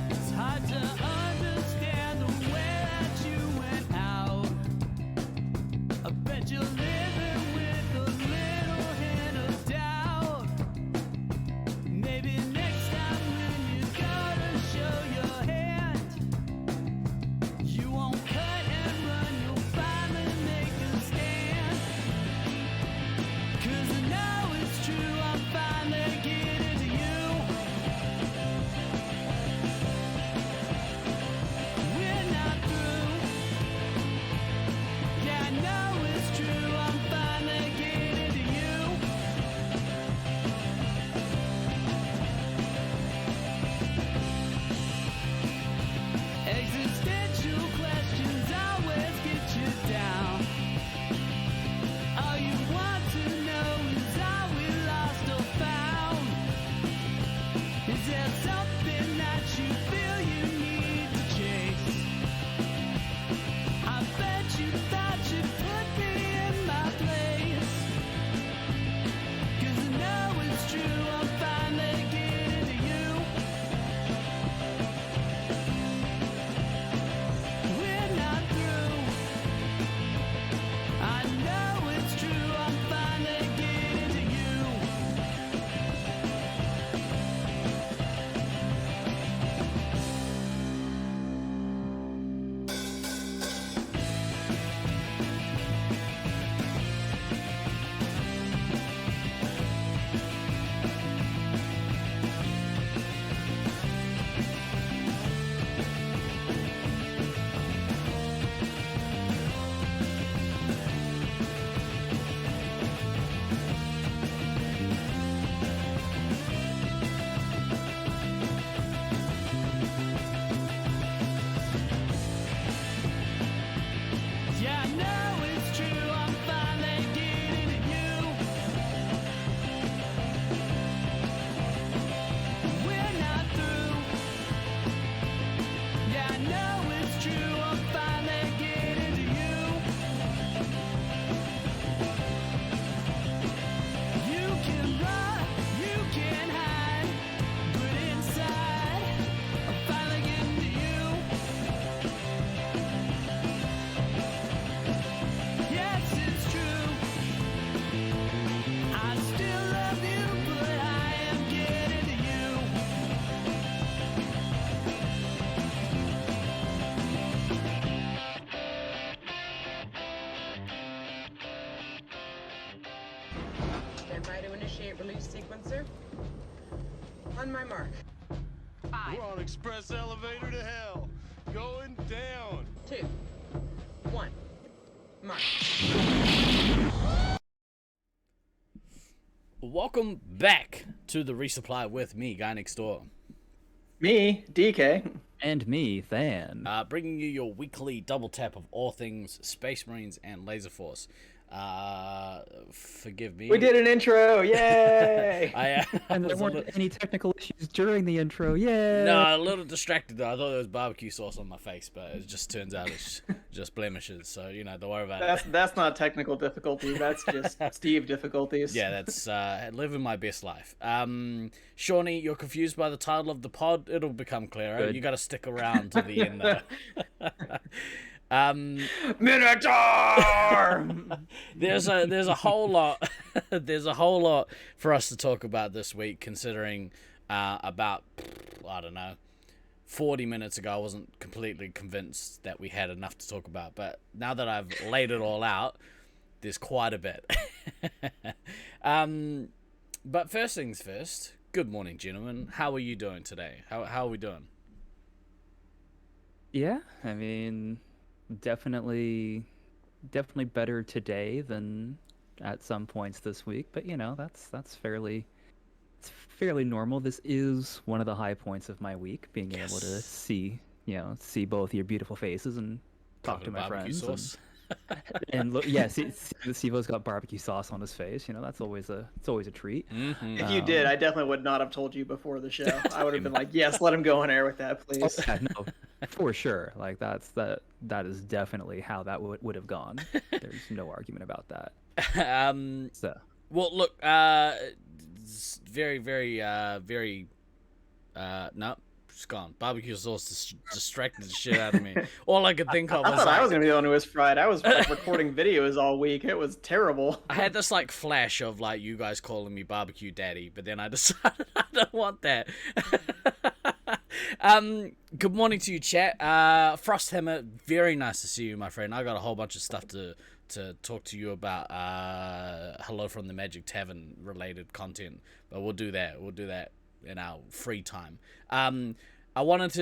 It's hard to understand the way that you went out. I bet you're living with a little hint of doubt. Maybe next time when you gotta show your hand, you won't cut and run, you'll finally make a stand. 'Cause I know it's true, I'm finally getting to you. We're not through. Yeah, I know it's true, I'm finally getting to you. Existential questions always get you down. All you want to know is are we lost or found? Is there something that you feel you need to chase? I bet you thought you'd put me in my place. 'Cause I know it's true, I'm finally getting to you. We're not through. I know it's true, I'm finally getting to you. Yeah, I know it's true, I'm finally getting to you. We're not through. Yeah, I know it's true, I'm finally getting to you. You can run, you can hide, but inside, I'm finally getting to you. Yes, it's true. I still love you, but I am getting to you. Stand by to initiate release sequencer. On my mark. We're on express elevator to hell. Going down. 2, 1. Mark. Welcome back to the Resupply with me, Guy Next Door. Me, DK. And me, Than. Bringing you your weekly double tap of all things Space Marines and Laserforce. Forgive me. We did an intro, yay! I And there was a weren't little, any technical issues during the intro, yay! no, a little distracted though. I thought there was barbecue sauce on my face, but it just turns out it's just blemishes. So don't worry about it. That's not technical difficulty, that's just Steve difficulties. Yeah, that's living my best life. Shawnee, you're confused by the title of the pod. It'll become clearer. Good. You got to stick around to the end though. Minotaur! There's a whole lot there's a whole lot for us to talk about this week, considering about I don't know 40 minutes ago I wasn't completely convinced that we had enough to talk about, but now that I've laid it all out, there's quite a bit. But first things first, good morning, gentlemen. How are you doing today? How are we doing? Yeah, I mean, definitely better today than at some points this week, but that's fairly normal. This is one of the high points of my week, being able to see both your beautiful faces and talk to my Barbecue friends. sauce. And look, Sivo's got barbecue sauce on his face. That's always a treat. Mm-hmm. If you did, I definitely would not have told you before the show. I would have been like, yes, let him go on air with that, please. Yeah, no, for sure. Like that is definitely how that would have gone. There's no argument about that. Well, look, very, very, very No, it's gone. Barbecue sauce distracted the shit out of me. All I could think of I was thought like, I was gonna be the one who was fried. I was like, recording videos all week. It was terrible. I had this like flash of like you guys calling me barbecue daddy, but then I decided I don't want that. Good morning to you, chat. Frosthammer, very nice to see you, my friend. I got a whole bunch of stuff to talk to you about. Hello from the Magic Tavern related content, but we'll do that. We'll do that in our free time. I wanted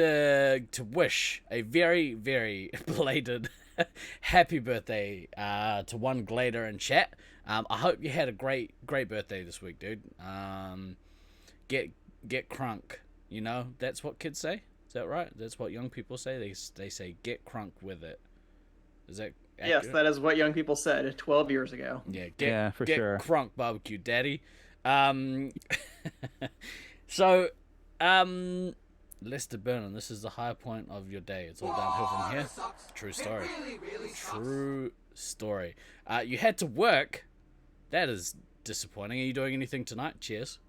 to wish a very, very belated happy birthday to one Glader in chat. I hope you had a great birthday this week, dude. Get crunk. You know, that's what kids say. Is that right? That's what young people say. They say get crunk with it. Is that accurate? Yes, that is what young people said 12 years ago. Yeah, Yeah, for get sure. crunk barbecue daddy. So, Lester Burnham, this is the high point of your day. It's all downhill from here. True story. True story. You had to work. That is disappointing. Are you doing anything tonight? Cheers.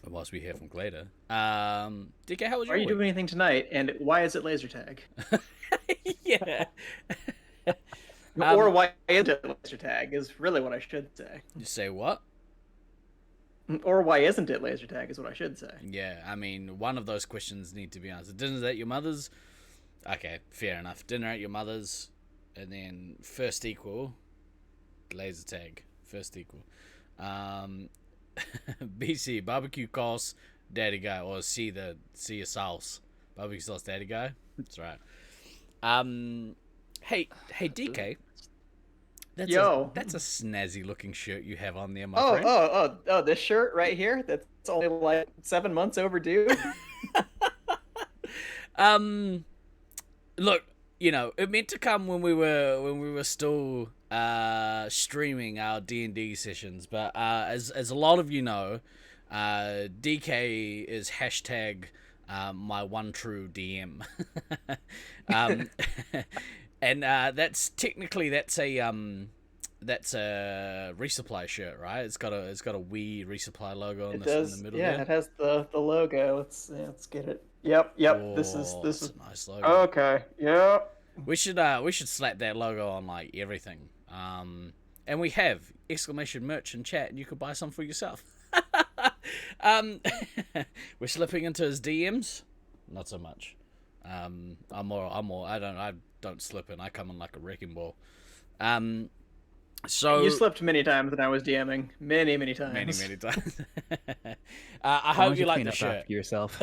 Whilst we hear from Glader. DK, how was your Are you week? doing anything tonight? And why is it laser tag? Yeah. Or why is it laser tag is really what I should say. You say what? Or why isn't it laser tag is what I should say. Yeah, I mean, one of those questions need to be answered. Dinner's at your mother's? Okay, fair enough. Dinner at your mother's, and then first equal, laser tag. First equal. BC, barbecue sauce, daddy guy, or see your sauce. Barbecue sauce, daddy guy. That's right. Hey, DK. That's Yo. That's a snazzy looking shirt you have on there, my friend. Oh, this shirt right here, that's only like 7 months overdue. Look, you know, it meant to come when we were still streaming our D&D sessions, but as a lot of you know, DK is hashtag my one true DM. And that's technically that's a resupply shirt, right? It's got a wee resupply logo in the middle. Yeah, there. it has the logo. Let's get it. Yep. Oh, this is a nice logo. okay. Yep. We should slap that logo on like everything. And we have exclamation merch in chat, and you could buy some for yourself. We're slipping into his DMs, not so much. I'm more. I don't slip in. I come in like a wrecking ball. So You slipped many times when I was DMing. Many times. many times. I hope you like the shirt. After yourself.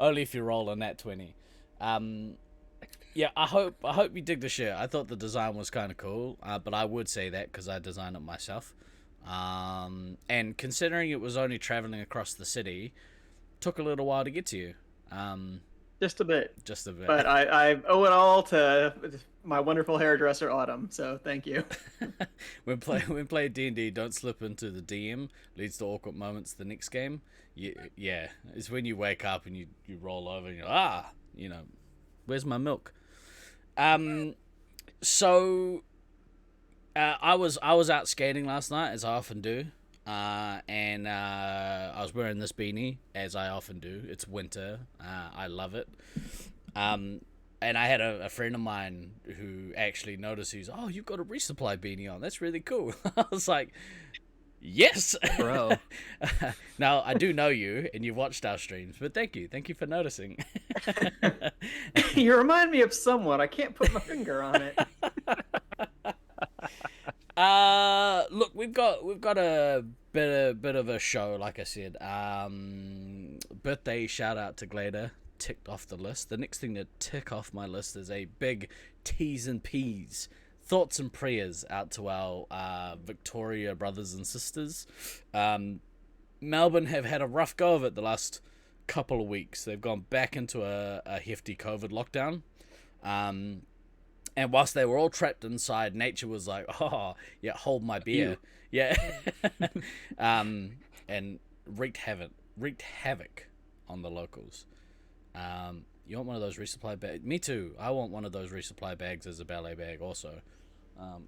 Only if you roll a nat 20. Yeah, I hope you dig the shirt. I thought the design was kind of cool, but I would say that because I designed it myself. And considering it was only traveling across the city, took a little while to get to you. Just a bit. Just a bit. But I owe it all to my wonderful hairdresser Autumn. So thank you. when play D&D, don't slip into the DM. Leads to awkward moments the next game. Yeah, it's when you wake up and you roll over and you're where's my milk? So I was out skating last night, as I often do, and I was wearing this beanie, as I often do. It's winter. I love it. And I had a friend of mine who actually noticed. He's, oh, you've got a resupply beanie on. That's really cool. I was like, yes, Bro. Now I do know you, and you've watched our streams, but thank you for noticing. You remind me of someone. I can't put my finger on it. Look, we've got a bit of a show, like I said. Birthday shout out to Glader, ticked off the list. The next thing to tick off my list is a big T's and P's, thoughts and prayers out to our Victoria brothers and sisters. Melbourne have had a rough go of it the last couple of weeks. They've gone back into a hefty COVID lockdown. And whilst they were all trapped inside, nature was like, oh, yeah, hold my beer. Yeah. And wreaked havoc on the locals. You want one of those resupply bags? Me too. I want one of those resupply bags as a ballet bag also.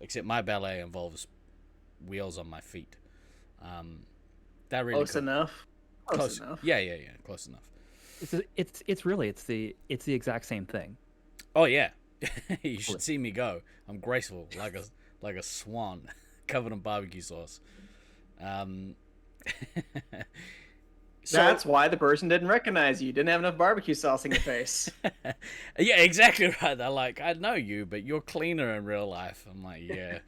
Except my ballet involves wheels on my feet. They're really Close cool. enough. Close enough. Yeah, close enough. It's the exact same thing. Oh yeah, you should see me go. I'm graceful like a swan, covered in barbecue sauce. So, That's why the person didn't recognize you. Didn't have enough barbecue sauce in your face. yeah, exactly right. They're like, I know you, but you're cleaner in real life. I'm like, yeah.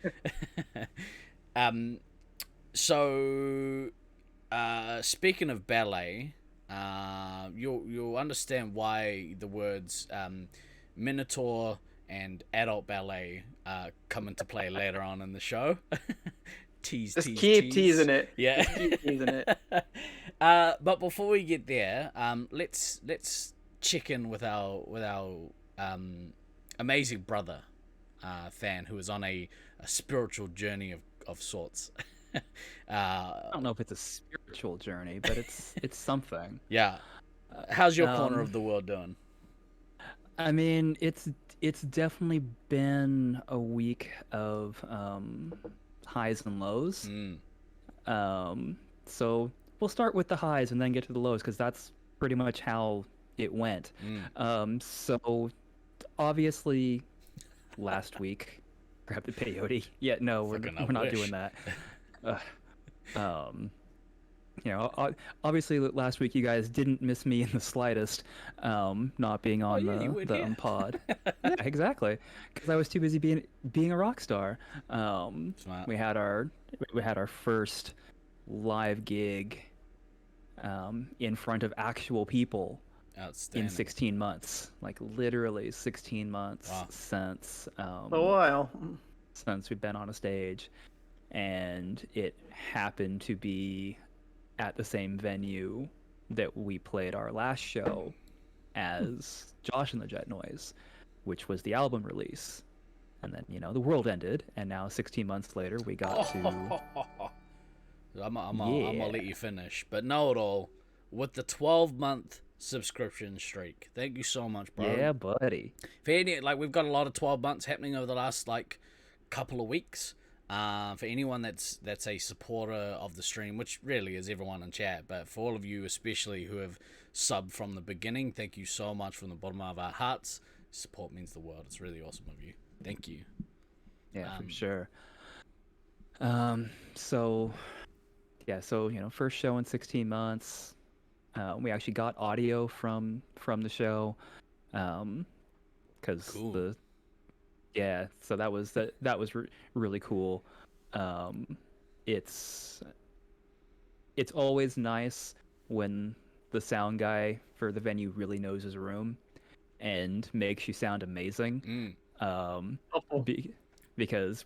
So, speaking of ballet, you'll understand why the words MINOTAUR and adult ballet come into play later on in the show. Just keep teasing it. Yeah. Just keep teasing it. But before we get there, let's check in with our amazing brother, Fan, who is on a spiritual journey of sorts. I don't know if it's a spiritual journey, but it's something. Yeah. How's your corner of the world doing? I mean, it's definitely been a week of highs and lows. So we'll start with the highs and then get to the lows because that's pretty much how it went. So obviously last week, grab the peyote. Yeah, no, we're not doing that. You know, obviously last week you guys didn't miss me in the slightest, not being on the pod. Yeah, exactly, because I was too busy being a rock star. We had our first live gig in front of actual people in 16 months, like literally 16 months since a while since we've been on a stage, and it happened to be at the same venue that we played our last show as Josh and the Jet Noise, which was the album release. And then, you know, the world ended, and now 16 months later we got to... I'm gonna let you finish, but know it all with the 12-month subscription streak. Thank you so much, bro. Yeah, buddy. We've got a lot of 12 months happening over the last couple of weeks. For anyone that's a supporter of the stream, which really is everyone in chat, but for all of you especially who have subbed from the beginning, thank you so much from the bottom of our hearts. Support means the world. It's really awesome of you. Thank you. Yeah, for sure. So you know, first show in 16 months. We actually got audio from the show, because cool. So that was really cool. It's always nice when the sound guy for the venue really knows his room and makes you sound amazing. Because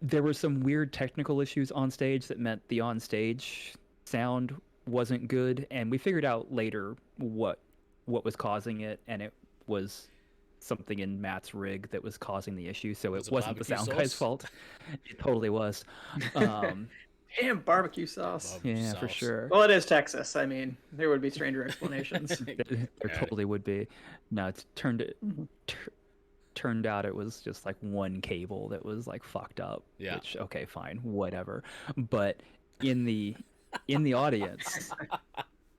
there were some weird technical issues on stage that meant the on stage sound wasn't good, and we figured out later what was causing it, and it was something in Matt's rig that was causing the issue, so it wasn't the sound guy's fault. It totally was. Damn barbecue sauce. Yeah, for sure. Well, it is Texas. I mean, there would be stranger explanations. There totally would be. No, it turned out it was just like one cable that was like fucked up. Yeah. Which, okay, fine, whatever. But in the audience,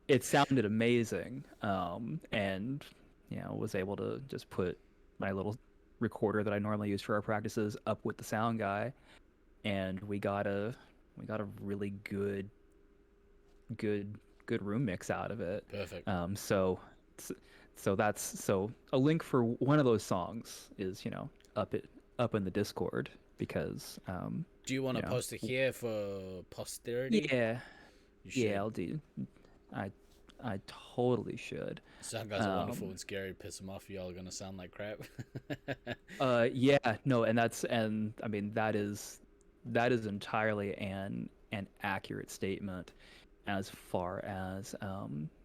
it sounded amazing. And you know, was able to just put my little recorder that I normally use for our practices up with the sound guy, and we got a really good room mix out of it. Perfect. So a link for one of those songs is, you know, up in the Discord, because do you want to post it here for posterity? Yeah. I'll do. I totally should. Sound guys are wonderful and scary. Piss them off. Y'all are gonna sound like crap. Yeah, no, and I mean that is entirely an accurate statement as far as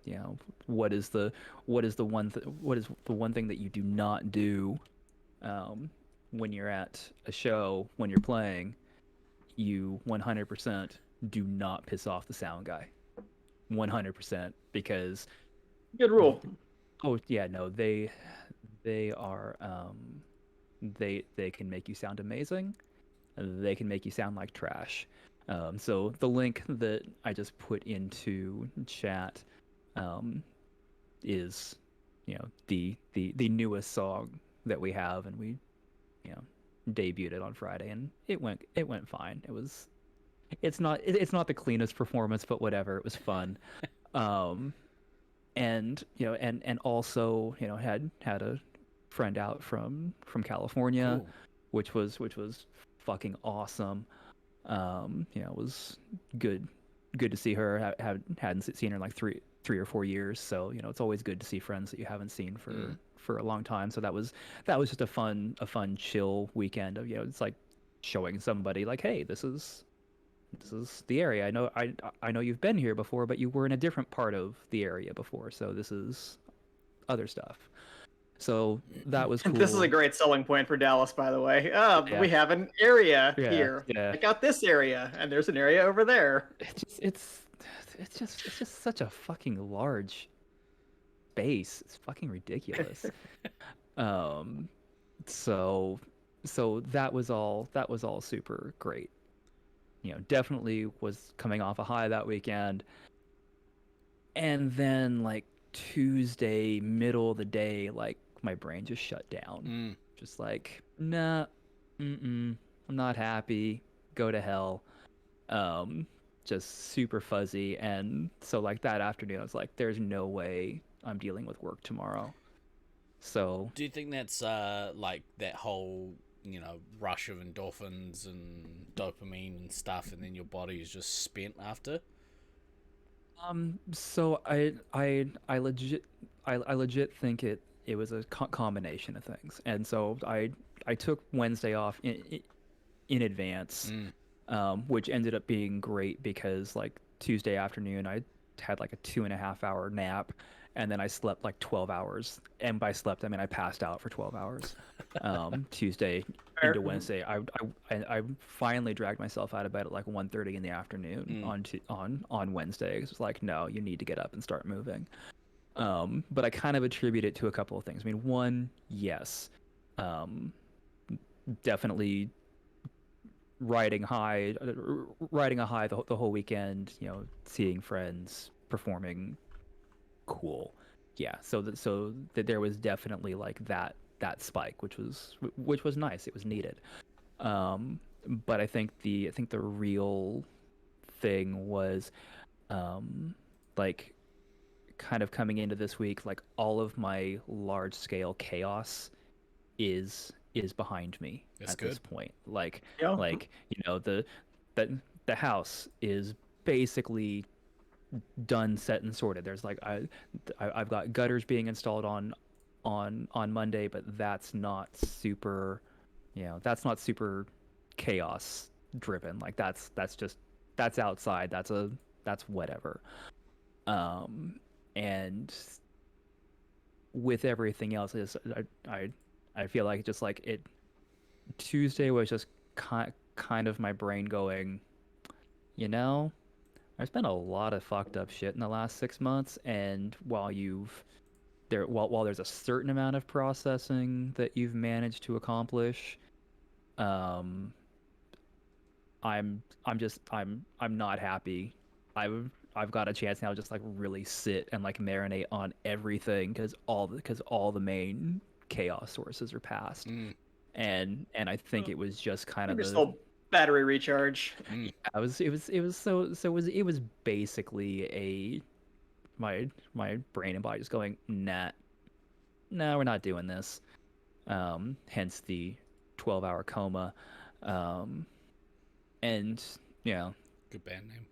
you know, what is the one thing that you do not do when you're at a show, when you're playing. You 100% do not piss off the sound guy. 100%, because good rule. Oh yeah, no, they are they can make you sound amazing. They can make you sound like trash. So the link that I just put into chat is, the newest song that we have, and we, you know, debuted it on Friday, and it went fine. It's not the cleanest performance, but whatever. It was fun. And and also, had a friend out from California, Cool. which was fucking awesome. It was good to see her. Hadn't seen her in like three or 4 years, so it's always good to see friends that you haven't seen for a long time. So that was just a fun chill weekend of, it's like showing somebody like, hey, this is the area. I know you've been here before, but you were in a different part of the area before, so this is other stuff. So that was cool. This is a great selling point for Dallas, by the way. Yeah. We have an area Yeah, here. yeah. Check out this area, and there's an area over there. It's just such a fucking large space. It's fucking ridiculous. So that was all super great. Definitely was coming off a high that weekend. And then like Tuesday, middle of the day, like my brain just shut down. Just like, nah, I'm not happy. Go to hell. Just super fuzzy. And so like that afternoon, I was like, there's no way I'm dealing with work tomorrow. So Do you think that's like that whole rush of endorphins and dopamine and stuff, and then your body is just spent after? So I legit think it was a combination of things, and so I took Wednesday off in advance, which ended up being great because like Tuesday afternoon I had like a 2.5 hour nap, and then I slept like 12 hours, and by slept I mean I passed out for 12 hours. Tuesday into Wednesday, I finally dragged myself out of bed at like 1:30 in the afternoon on Wednesday. It's like, no, you need to get up and start moving. But I kind of attribute it to a couple of things. I mean, one, yes, definitely riding a high the whole weekend. Seeing friends, performing, cool. Yeah, so that there was definitely like that spike, which was nice. It was needed. But I think the real thing was, like, kind of coming into this week, like all of my large scale chaos is behind me. That's at good. this point. Like, Yeah. the house is basically done, set, and sorted. There's like I've got gutters being installed on Monday, but that's not super chaos driven. Like that's outside. That's whatever. And with everything else, I feel like just like it. Tuesday was just kind of my brain going, there's been a lot of fucked up shit in the last 6 months, and while there's a certain amount of processing that you've managed to accomplish, I'm not happy. I've got a chance now to just like really sit and like marinate on everything because all the main chaos sources are past. And I think it was just kind of Just the battery recharge. it was basically my brain and body just going, nah, no, we're not doing this. Hence the 12-hour coma. And Good band name.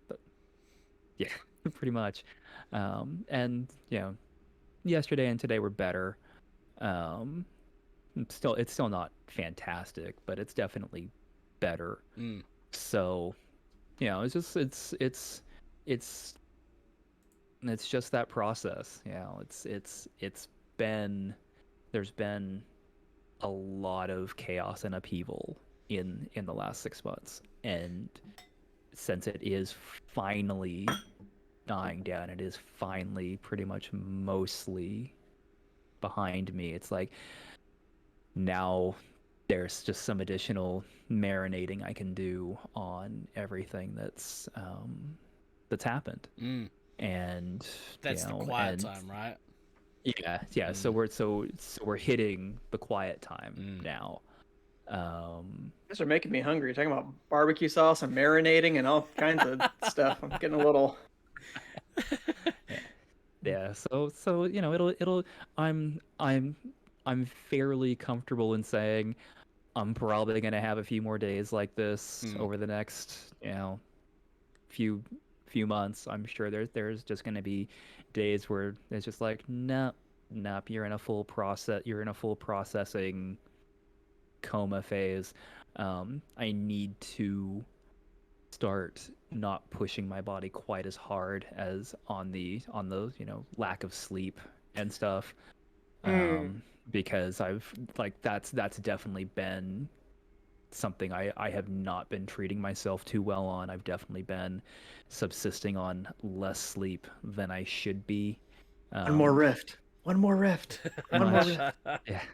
yeah, pretty much. And yesterday and today were better. It's still not fantastic, but it's definitely better. So, it's just that process. There's been a lot of chaos and upheaval in the last 6 months, and since it is finally dying down, it is finally pretty much mostly behind me. It's like now there's just some additional marinating I can do on everything that's happened. And That's the quiet time, right? Yeah. So we're hitting the quiet time now. These are making me hungry. You're talking about barbecue sauce and marinating and all kinds of stuff. I'm getting a little. Yeah. So it'll. I'm fairly comfortable in saying I'm probably gonna have a few more days like this over the next few months. I'm sure there's just gonna be days where it's just like nope, you're in a full processing coma phase. I need to start not pushing my body quite as hard as on the lack of sleep and stuff. Because that's definitely been something I have not been treating myself too well on. I've definitely been subsisting on less sleep than I should be. One more rift. One more rift.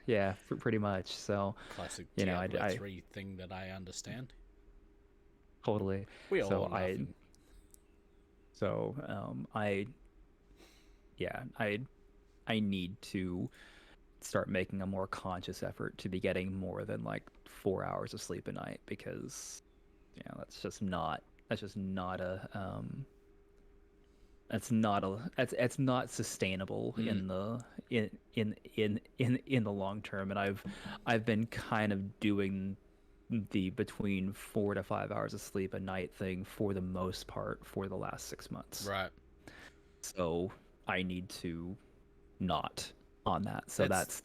Yeah, pretty much. So Classic I 3 thing that I understand. Totally. We all know. I need to start making a more conscious effort to be getting more than like 4 hours of sleep a night, because it's not sustainable in the long term. And I've been kind of doing the between 4 to 5 hours of sleep a night thing for the most part for the last 6 months. Right. So I need to not on that. So that's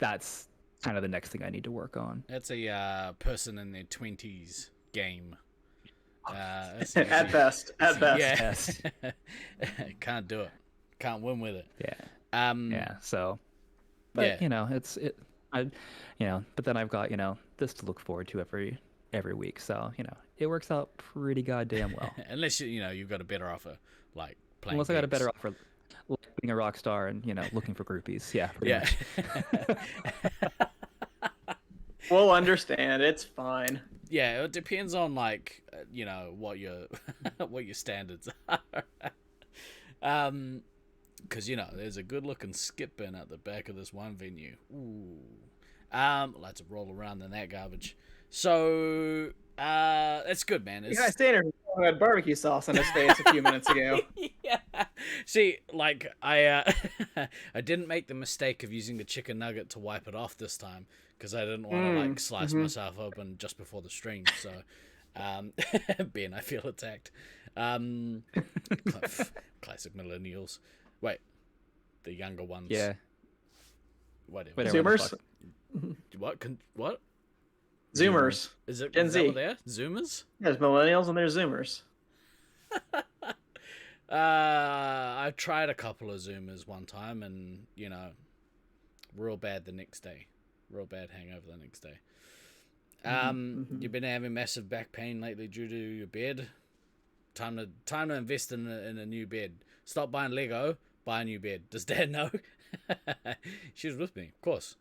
kind of the next thing I need to work on. That's a person in their 20s game. At best. Yeah. Can't do it. Can't win with it. Yeah. So, but but then I've got this to look forward to every week. So it works out pretty goddamn well. Unless you've got a better offer, like playing. Unless I got a better offer, like being a rock star and looking for groupies. Yeah. Pretty much. We'll understand. It's fine. Yeah, it depends on what your what your standards are. Because there's a good looking skip bin at the back of this one venue. Ooh. Lots of roll around in that garbage. So it's good, man. Yeah, standard had barbecue sauce on his face a few minutes ago. Yeah. See, like I didn't make the mistake of using the chicken nugget to wipe it off this time, because I didn't want to slice myself open just before the stream. So, Ben, I feel attacked. Classic millennials. Wait, the younger ones. Yeah. Whatever. Zoomers. What? Zoomers. Is it Gen Z? there? Zoomers? There's millennials and there's Zoomers. I tried a couple of Zoomers one time, and real bad the next day. Real bad hangover the next day. You've been having massive back pain lately due to your bed. Time to invest in a new bed. Stop buying Lego. Buy a new bed. Does Dad know? She was with me, of course.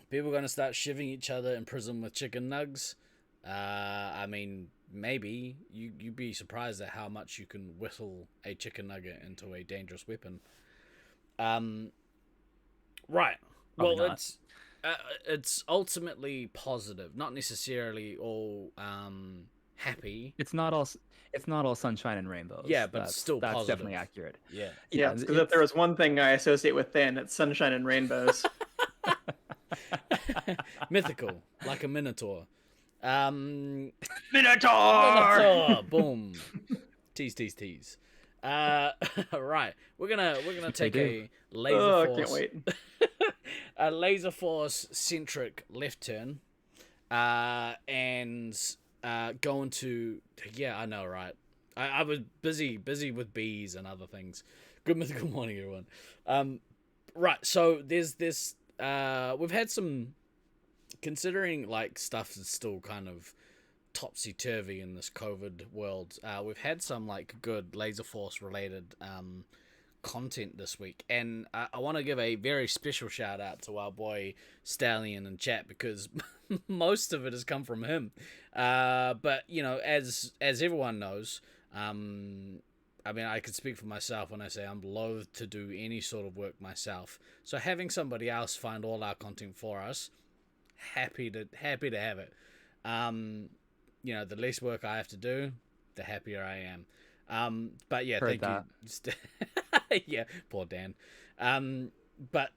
People are going to start shivving each other in prison with chicken nugs. I mean, maybe you'd be surprised at how much you can whittle a chicken nugget into a dangerous weapon. Right. Well, it's ultimately positive, not necessarily all happy. It's not all sunshine and rainbows. Yeah, but it's still that's positive. definitely accurate. Yeah. Yeah, because if there was one thing I associate with Dan, it's sunshine and rainbows. Mythical, like a minotaur. Minotaur! Boom. Tease. Right. We're gonna take a Laserforce. I can't wait. A Laserforce centric left turn. And go into I know, right? I was busy with bees and other things. Good mythical morning, everyone. Right. So there's this. We've had some, considering like stuff is still kind of topsy-turvy in this COVID world, we've had some like good Laserforce related content this week, and I want to give a very special shout out to our boy Stallion in chat, because most of it has come from him. But you know, as everyone knows, I mean, I could speak for myself when I say I'm loath to do any sort of work myself. So having somebody else find all our content for us, happy to have it. You know, the less work I have to do, the happier I am. But yeah, Heard thank you. Yeah, poor Dan. But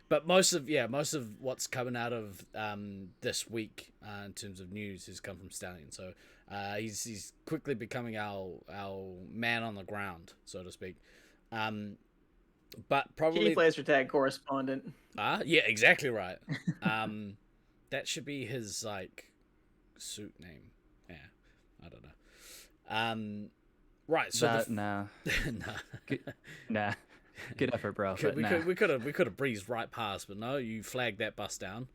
but most of what's coming out of this week in terms of news has come from Stallion. So he's quickly becoming our man on the ground, so to speak. But probably Chief laser tag correspondent. yeah, exactly right. That should be his like suit name. Yeah, I don't know. Right. So nah. nah. Nah. Good effort, bro. But We could have breezed right past, but no, you flagged that bus down.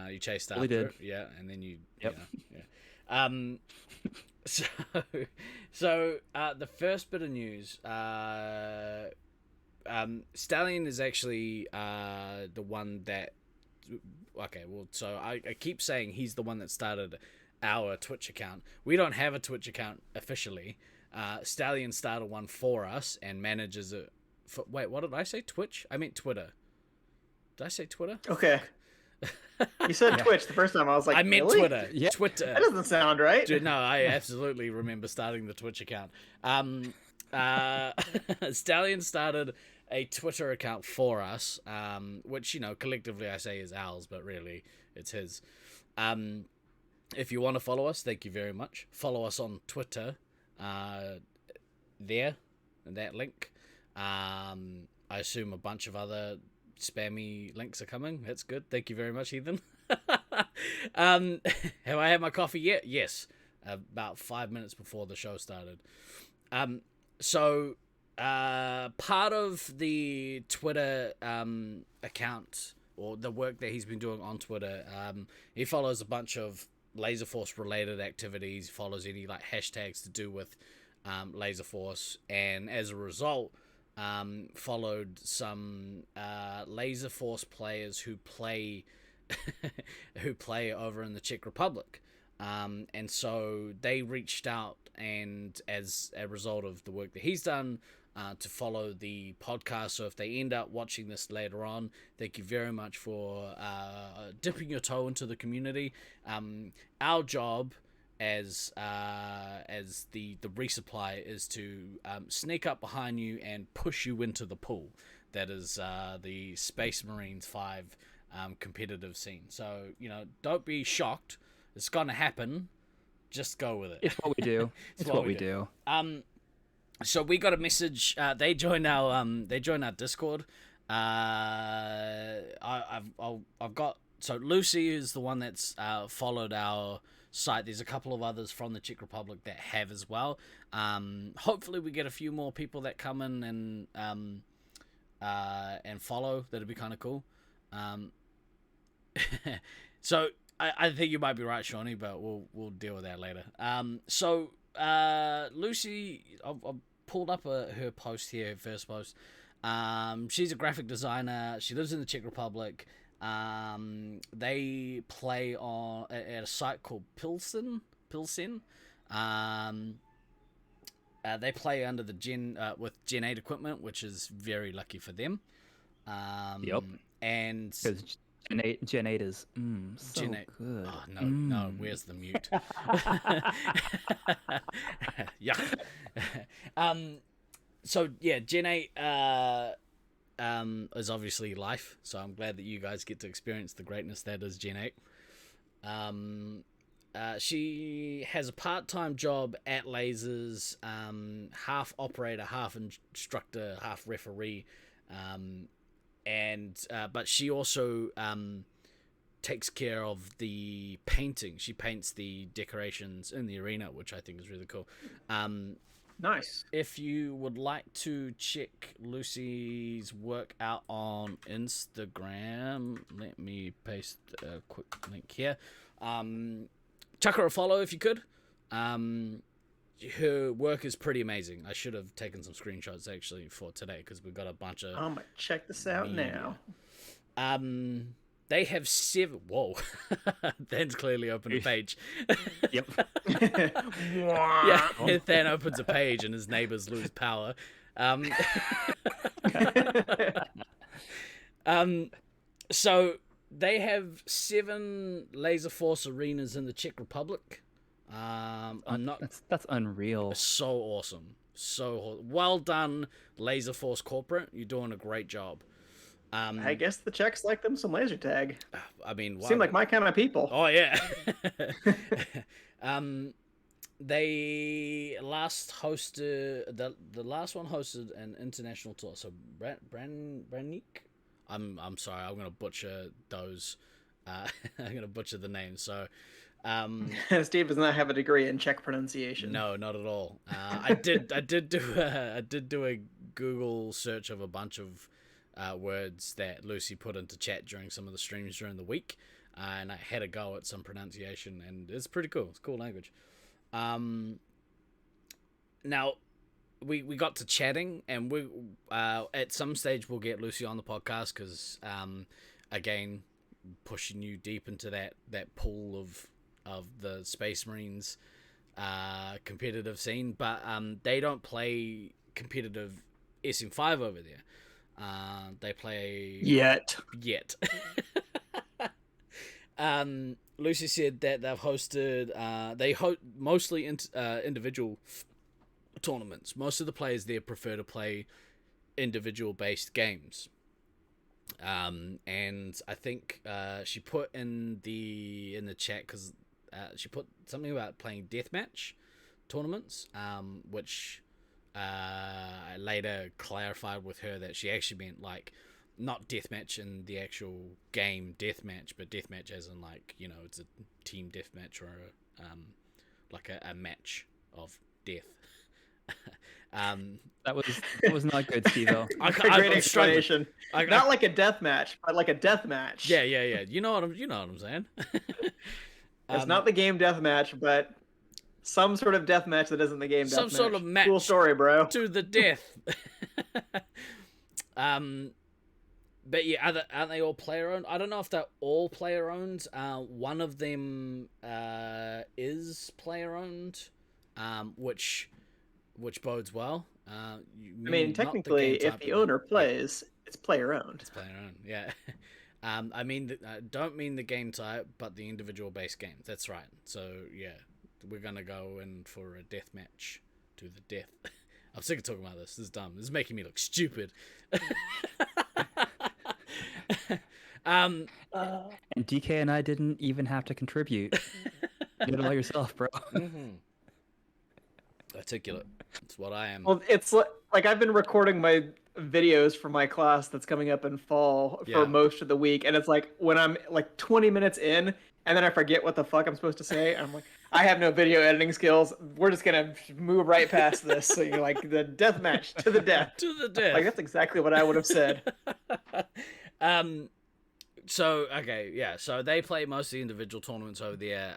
You chased after did. it, yeah, and then you, Yep. you know, yeah. So the first bit of news, Stallion is actually the one that. Okay, well, so I keep saying he's the one that started our Twitch account. We don't have a Twitch account officially. Stallion started one for us and manages it. Wait, what did I say? Twitch? I meant Twitter. Did I say Twitter? Okay. You said Twitch the first time. I was like, I meant really? Twitter. Yeah. Twitter. That doesn't sound right. Dude, no, I absolutely remember starting the Twitch account. Stallion started a Twitter account for us, which, you know, collectively I say is ours, but really it's his. If you want to follow us, thank you very much. Follow us on Twitter, there, in that link. I assume a bunch of other spammy links are coming. That's good. Thank you very much, Ethan. Have I had my coffee yet? Yes. About 5 minutes before the show started. So part of the Twitter account, or the work that he's been doing on Twitter, he follows a bunch of Laserforce related activities, follows any like hashtags to do with Laserforce, and as a result followed some Laserforce players who play over in the Czech Republic, and so they reached out, and as a result of the work that he's done, to follow the podcast. So if they end up watching this later on, thank you very much for dipping your toe into the community. Our job as the Resupply is to sneak up behind you and push you into the pool. That is the Space Marines 5 competitive scene. So, you know, don't be shocked. It's gonna happen. Just go with it. It's what we do. It's what we do. So we got a message. They joined our Discord. I've got, so Lucy is the one that's followed our site. There's a couple of others from the Czech Republic that have as well. Hopefully we get a few more people that come in and follow. That'd be kind of cool. So I think you might be right, Shawnee, but we'll deal with that later. So Lucy, I've pulled up her post here, her first post. She's a graphic designer. She lives in the Czech Republic. They play at a site called Pilsen. They play under the with Gen 8 equipment, which is very lucky for them. Yep. And Because Gen 8 is so Gen 8. good. Oh, no, where's the mute? Yuck. So yeah, Gen 8 is obviously life, so I'm glad that you guys get to experience the greatness that is Gen 8. She has a part-time job at Lasers, half operator, half instructor, half referee, but she also takes care of the painting. She paints the decorations in the arena, which I think is really cool. Nice. If you would like to check Lucy's work out on Instagram, let me paste a quick link here. Chuck her a follow if you could. her work is pretty amazing. I should have taken some screenshots actually for today because we've got a bunch of. I'm gonna check this out media. now. They have 7. Whoa, Than's clearly opened a page. Yep. Yeah, Than opens a page and his neighbors lose power. So they have 7 Laserforce arenas in the Czech Republic. I'm not. That's unreal. So awesome. So well done, Laserforce corporate. You're doing a great job. I guess the Czechs like them some laser tag. I mean, Seem like my kind of people. Oh yeah. They last hosted the last one hosted an international tour. So Branik. I'm sorry. I'm gonna butcher those. I'm gonna butcher the names. So. Steve does not have a degree in Czech pronunciation. No, not at all. I did do a Google search of a bunch of words that Lucy put into chat during some of the streams during the week, and I had a go at some pronunciation, and it's pretty cool. It's a cool language. Now, we got to chatting, and we at some stage we'll get Lucy on the podcast because again, pushing you deep into that pool of the Space Marines competitive scene, but they don't play competitive SM5 over there. They play yet. Lucy said that they've hosted they mostly individual tournaments. Most of the players there prefer to play individual based games. And I think she put in the chat because she put something about playing deathmatch tournaments, which I later clarified with her that she actually meant like not deathmatch in the actual game deathmatch, but deathmatch as in like, you know, it's a team deathmatch or like a match of death. That was not good, Steve-O. Great explanation. Not like a death match, but like a death match. Yeah. You know what I'm saying. It's not the game death match, but some sort of death match that isn't the game death match. Some sort of match. Cool story, bro. To the death. But yeah, aren't they all player owned? I don't know if they're all player owned. One of them is player owned, which bodes well. I mean, technically, if the owner plays, it's player owned. It's player owned, yeah. I mean, don't mean the game type, but the individual based games. That's right. So yeah, we're gonna go in for a death match to the death. I'm sick of talking about this. This is dumb. This is making me look stupid. And DK and I didn't even have to contribute. You did it all yourself, bro. Mm-hmm. Articulate. That's what I am. Well, it's like I've been recording my videos for my class that's coming up in fall for most of the week, and it's like when I'm like 20 minutes in, and then I forget what the fuck I'm supposed to say. I'm like, I have no video editing skills. We're just gonna move right past this. So you're like the death match to the death. To the death. Like that's exactly what I would have said. So okay, yeah. So they play most of the individual tournaments over there.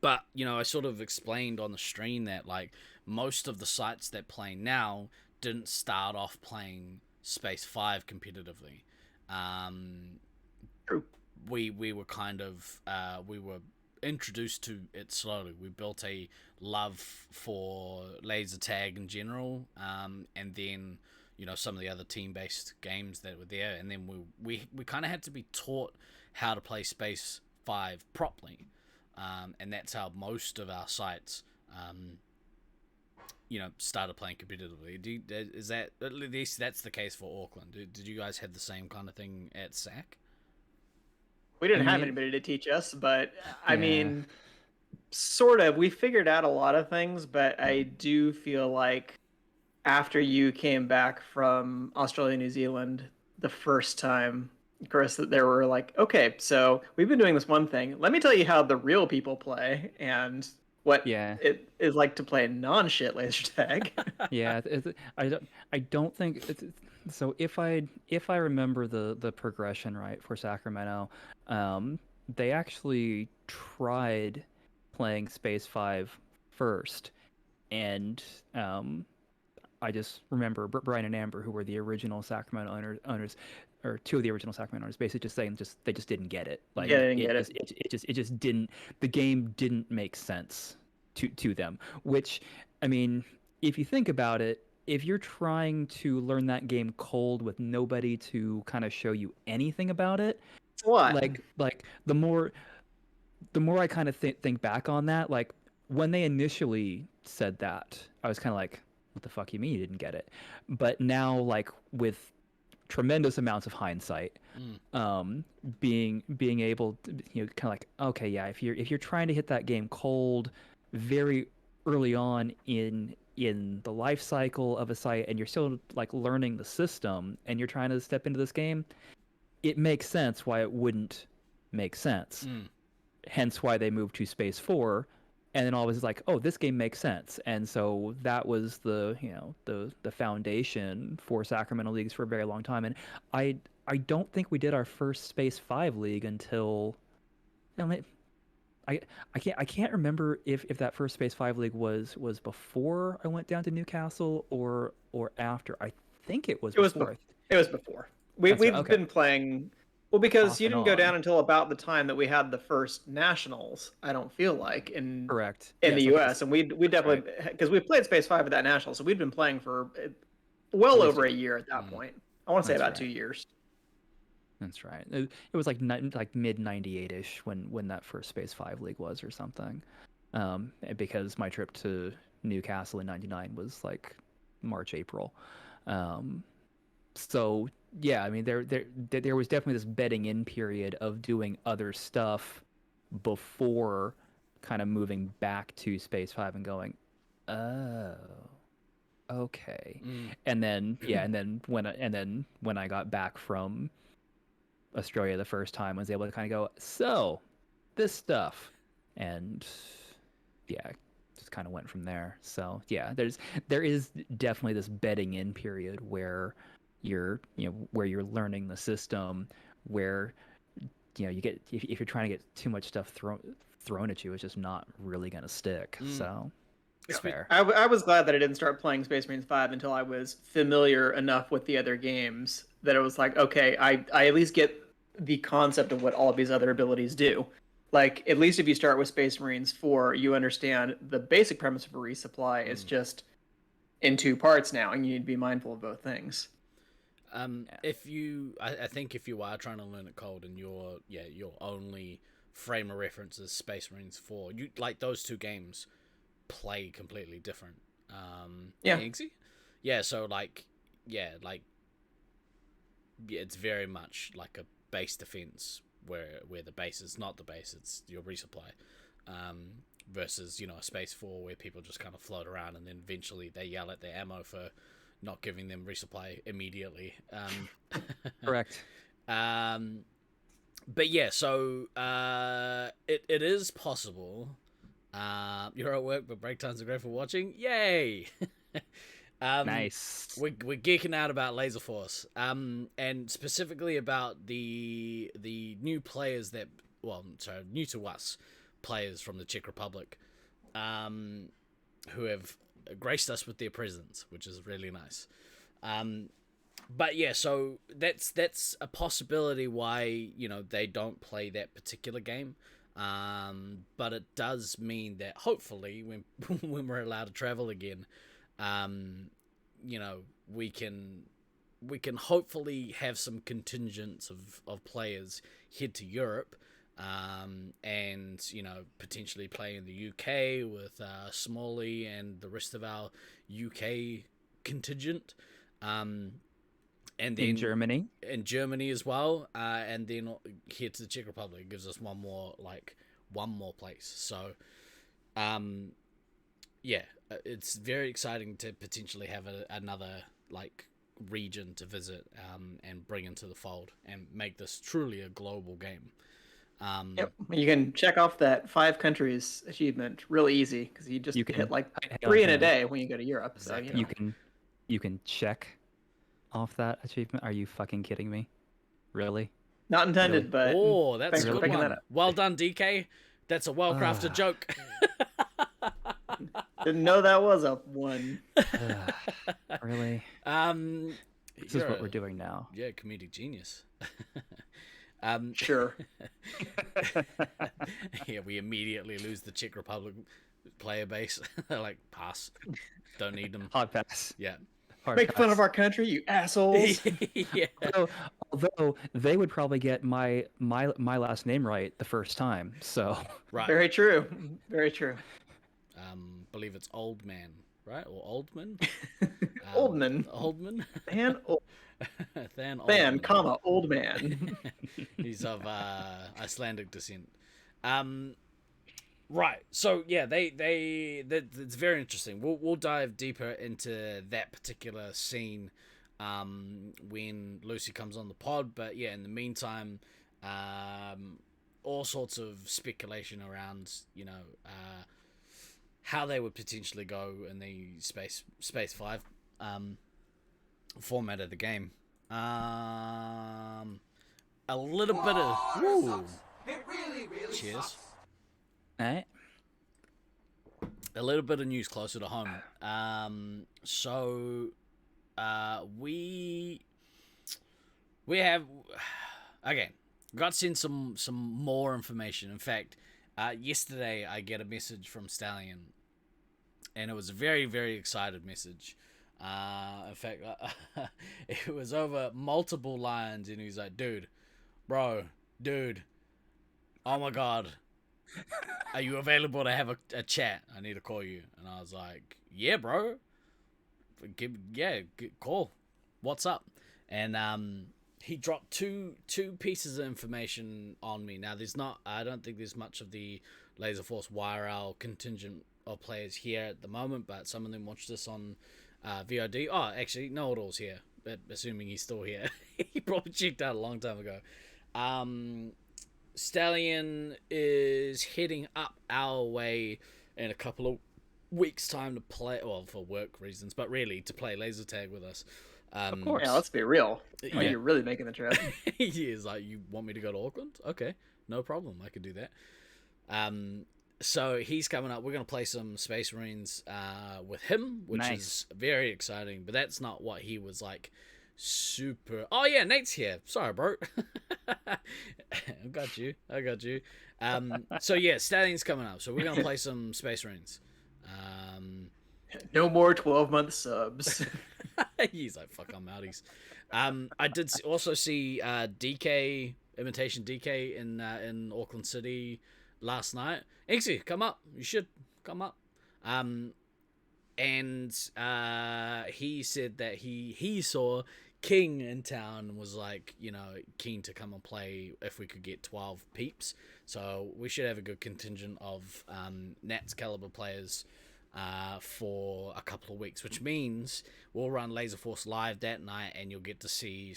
But you know, I sort of explained on the stream that like most of the sites that play now didn't start off playing Space 5 competitively. True. We were kind of we were introduced to it slowly. We built a love for laser tag in general, and then you know some of the other team-based games that were there, and then we kind of had to be taught how to play Space 5 properly, and that's how most of our sites you know started playing competitively. Is that at least that's the case for Auckland? Did you guys have the same kind of thing at SAC? We didn't have anybody to teach us, but I mean, sort of. We figured out a lot of things, but I do feel like after you came back from Australia, New Zealand, the first time, Chris, that there were like, okay, so we've been doing this one thing. Let me tell you how the real people play and what it is like to play non-shit laser tag. Yeah, I don't think it's, so. If I remember the progression right for Sacramento, they actually tried playing Space 5 first, and I just remember Brian and Amber, who were the original Sacramento owners, or two of the original Sacramento owners, basically just saying they just didn't get it. Like Yeah, they didn't get it just didn't. The game didn't make sense to them. Which, I mean, if you think about it, if you're trying to learn that game cold with nobody to kind of show you anything about it, It's a lot. like the more I kind of think back on that, like when they initially said that, I was kind of like, what the fuck you mean you didn't get it? But now, like, with tremendous amounts of hindsight, being able to, kind of like, okay, yeah, if you're trying to hit that game cold very early on in the life cycle of a site, and you're still like learning the system, and you're trying to step into this game, it makes sense why it wouldn't make sense. Hence why they moved to Space 4. And then all of a sudden, like, oh, this game makes sense. And so that was the foundation for Sacramento leagues for a very long time. And I don't think we did our first Space 5 league until, I can't remember if that first Space 5 league was before I went down to Newcastle or after. I think it was before. It was before. We've been playing. Well, because Off you and didn't go on. down until about the time that we had the first nationals. I don't feel like Correct. in the Yes, U.S. And we definitely, because we played Space 5 at that national, so we'd been playing for well over a year at that point. I want to say That's about right. 2 years. That's right. It was like mid 98ish when that first Space 5 league was or something. Because my trip to Newcastle in '99 was like March, April. So yeah, I mean there was definitely this bedding in period of doing other stuff before kind of moving back to Space 5 and going, oh, okay. And then when I got back from Australia the first time, I was able to kind of go, so this stuff, and yeah, just kind of went from there. So yeah, there is definitely this bedding in period where you're learning the system, where you get, if you're trying to get too much stuff thrown at you, it's just not really gonna stick. So it's fair. I was glad that I didn't start playing Space Marines 5 until I was familiar enough with the other games that it was like, okay, I at least get the concept of what all of these other abilities do. Like, at least if you start with Space Marines 4, you understand the basic premise of a resupply is just in two parts now, and you need to be mindful of both things. If you, I think if you are trying to learn it cold and your only frame of reference is Space Marines 4, you like those two games play completely different. So it's very much like a base defense where the base is not the base, it's your resupply, versus a Space 4 where people just kind of float around and then eventually they yell at their ammo for not giving them resupply immediately. Correct. But yeah, so it is possible. You're at work, but break times are great for watching. Yay! Nice. We're geeking out about Laserforce, and specifically about the new players new to us, players from the Czech Republic, who have graced us with their presence, which is really nice. But yeah, so that's a possibility why they don't play that particular game. But it does mean that hopefully when when we're allowed to travel again, we can hopefully have some contingents of players head to Europe, and potentially play in the UK with Smalley and the rest of our UK contingent, and then In Germany as well, and then here to the Czech Republic. It gives us one more place. So it's very exciting to potentially have another region to visit, and bring into the fold and make this truly a global game. Yep, you can check off that 5 countries achievement really easy because you just hit like 3 in a day when you go to Europe. Exactly. So you can check off that achievement. Are you fucking kidding me? Really? not intended, but That's thanks a for good picking one. that up. Well done, DK. That's a well-crafted joke. Didn't know that was a one. Really? This is you're what we're doing now. Yeah, comedic genius. Sure. Yeah, we immediately lose the Czech Republic player base. They're like, pass. Don't need them. Hard pass. Yeah. Hard Make fun pass. of our country, you assholes. Yeah. Although they would probably get my last name right the first time. So Right. Very true. Very true. Believe it's Old Man, right? Or Oldman? Oldman. Oldman? And Than man, Oldman. comma, old man. He's of Icelandic descent. Right. So yeah, it's very interesting. We'll dive deeper into that particular scene when Lucy comes on the pod. But yeah, in the meantime, all sorts of speculation around how they would potentially go in the Space 5 format of the game. A little bit of cheers. Alright. A little bit of news closer to home. We have again got sent some more information. In fact, yesterday I get a message from Stallion, and it was a very, very excited message. In fact, it was over multiple lines, and he's like, dude, oh my god, are you available to have a chat? I need to call you. And I was like, yeah, bro, call. What's up? And he dropped two pieces of information on me. Now, I don't think there's much of the Laserforce YRL contingent of players here at the moment, but some of them watched this on VOD. Oh, actually, Know-It-All's here, but assuming he's still here. He probably checked out a long time ago. Stallion is heading up our way in a couple of weeks' time to play, well, for work reasons, but really to play laser tag with us. Of course. Yeah, let's be real. Yeah. You're really making the trip. He is like, you want me to go to Auckland? Okay, no problem. I could do that. So he's coming up. We're going to play some Space Marines with him, which is very exciting. But that's not what he was like super... Oh, yeah, Nate's here. Sorry, bro. I got you. So, yeah, Stallion's coming up. So we're going to play some Space Marines. No more 12-month subs. He's like, fuck, I'm outies. I did also see DK, Imitation DK in Auckland City last night. Inksy, come up. You should come up. And he said that he saw King in town and was like, keen to come and play if we could get 12 peeps. So we should have a good contingent of Nats caliber players for a couple of weeks, which means we'll run Laserforce live that night, and you'll get to see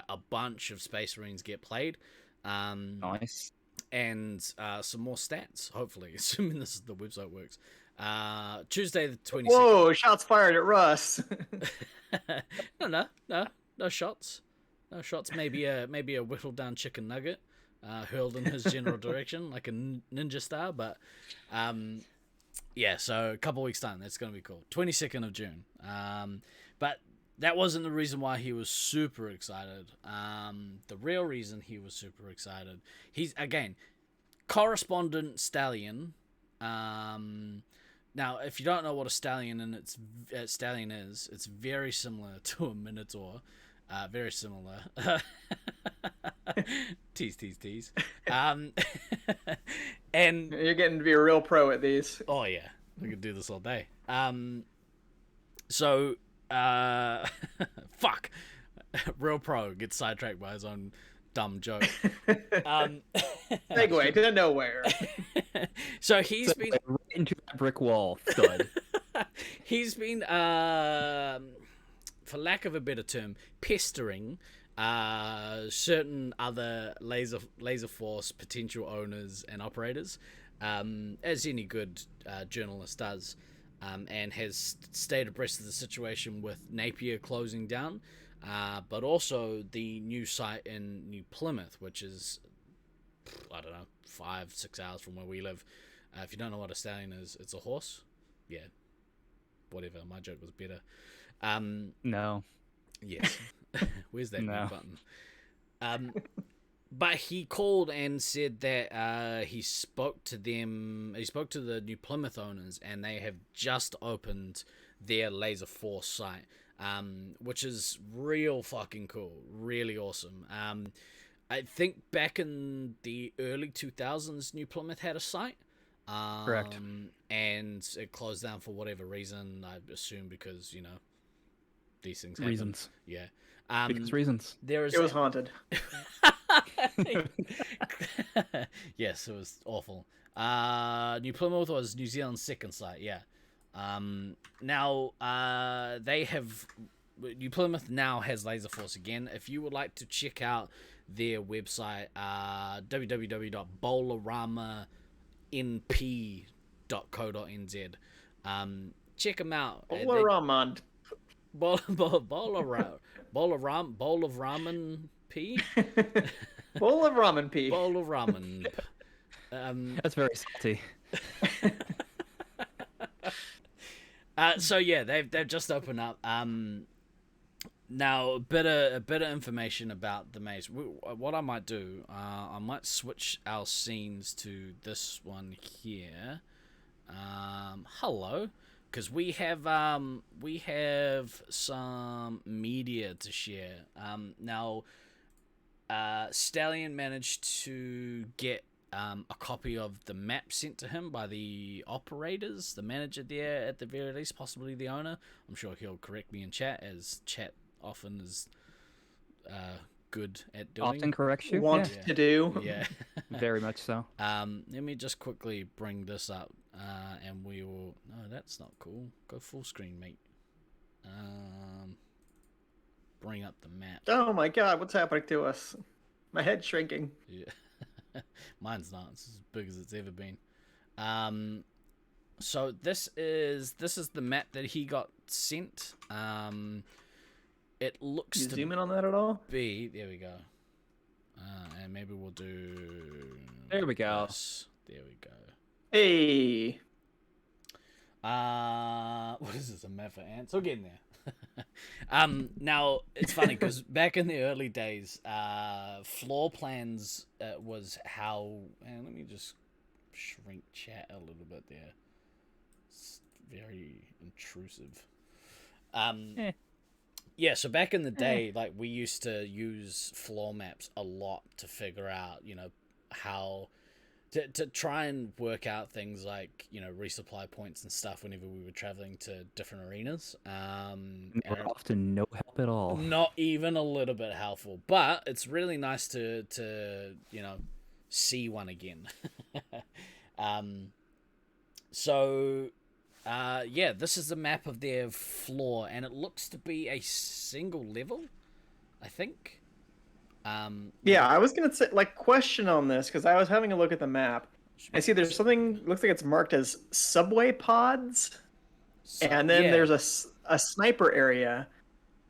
a bunch of Space Marines get played. Nice. And some more stats, hopefully, assuming this is the website works. Tuesday the 22nd. Whoa, shots fired at Russ. No shots. No shots. Maybe a whittled down chicken nugget hurled in his general direction like a ninja star, but yeah, so a couple weeks time, that's going to be cool. 22nd of June. But that wasn't the reason why he was super excited. The real reason he was super excited, he's, again, correspondent Stallion. Now, if you don't know what a stallion is, it's very similar to a Minotaur. Very similar. Tease. And You're getting to be a real pro at these. oh yeah, we could do this all day. So fuck, real pro gets sidetracked by his own dumb joke. Segue to nowhere. So he's been right into that brick wall. Thud. he's been for lack of a better term, pestering certain other Laserforce potential owners and operators, as any good journalist does, and has stayed abreast of the situation with Napier closing down, but also the new site in New Plymouth, which is, I don't know, 5-6 hours from where we live. If you don't know what a stallion is, it's a horse. yeah, whatever. My joke was better. No. Yes. Where's that No. mute button? But he called and said that he spoke to them. He spoke to the New Plymouth owners, and they have just opened their Laserforce site, which is real fucking cool, really awesome. I think back in the early 2000s, New Plymouth had a site. Correct. And it closed down for whatever reason. I assume because these things happen. Reasons. Yeah. Because reasons. There is It was haunted. Yes, it was awful. New Plymouth was New Zealand's second site. Yeah. Now they have New Plymouth now has Laserforce again. If you would like to check out their website, www.bowl-o-rama.np.co.nz. Check them out. Bowl-o-rama. Bowl of ramen pea. Bowl of ramen pea. Bowl of ramen. That's very salty. So yeah, they've just opened up. Now a bit of information about the maze. What I might do, I might switch our scenes to this one here. Hello, because we have some media to share. Now, Stallion managed to get a copy of the map sent to him by the operators, the manager there at the very least, possibly the owner. I'm sure he'll correct me in chat, as chat often is good at doing. Often corrects you. Want Yeah. to do. Yeah. Very much so. Let me just quickly bring this up, and we will. No, that's not cool. Go full screen, mate. Bring up the map. Oh my god, what's happening to us? My head's shrinking. Yeah. Mine's not. It's as big as it's ever been. So this is the map that he got sent. It looks You to zoom in on that at all? be. There we go. And maybe we'll do. There we go. this. There we go. Hey. What is this? A map for ants? We'll get in there. Now it's funny because back in the early days, floor plans was how. And let me just shrink chat a little bit there. It's very intrusive. Yeah, so back in the day, like we used to use floor maps a lot to figure out, how to try and work out things like, resupply points and stuff whenever we were traveling to different arenas. And we're often no help at all. Not even a little bit helpful, but it's really nice to see one again. Yeah, this is the map of their floor, and it looks to be a single level, I think. Yeah, I was gonna say, question on this, because I was having a look at the map. I see there's something, looks like it's marked as subway pods, and then yeah. there's a sniper area.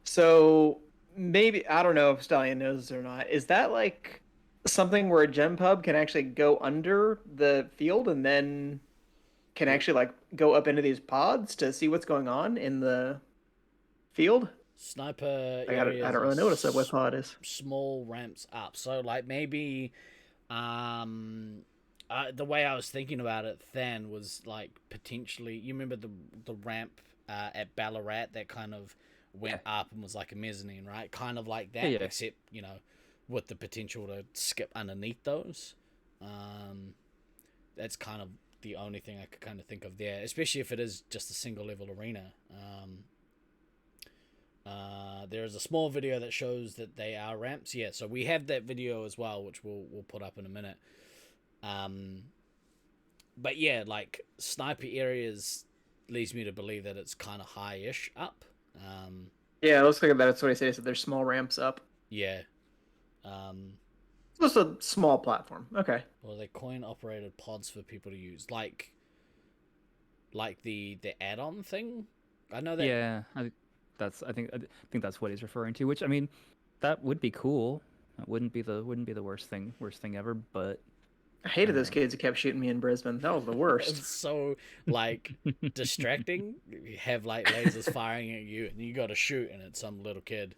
So maybe, I don't know if Stallion knows this or not, is that like something where a gem pub can actually go under the field and then can actually go up into these pods to see what's going on in the field? Sniper I don't really know what a subway pod is. Small ramps up. So maybe the way I was thinking about it then was potentially, you remember the ramp at Ballarat that kind of went up and was like a mezzanine, right? Kind of like that, except with the potential to skip underneath those. That's kind of the only thing I could kind of think of there, especially if it is just a single level arena. There is a small video that shows that they are ramps. Yeah, so we have that video as well, which we'll put up in a minute. But yeah, sniper areas leads me to believe that it's kind of high-ish up. Yeah, it looks like that's what he said. So there's small ramps up. Yeah. Just a small platform. Okay. Well, they're coin-operated pods for people to use, like the add-on thing. I know that. Yeah, I think that's what he's referring to. Which, I mean, that would be cool. That wouldn't be the worst thing ever. But I hated those kids who kept shooting me in Brisbane. That was the worst. It's so like distracting. You have like lasers firing at you, and you got to shoot, and it's some little kid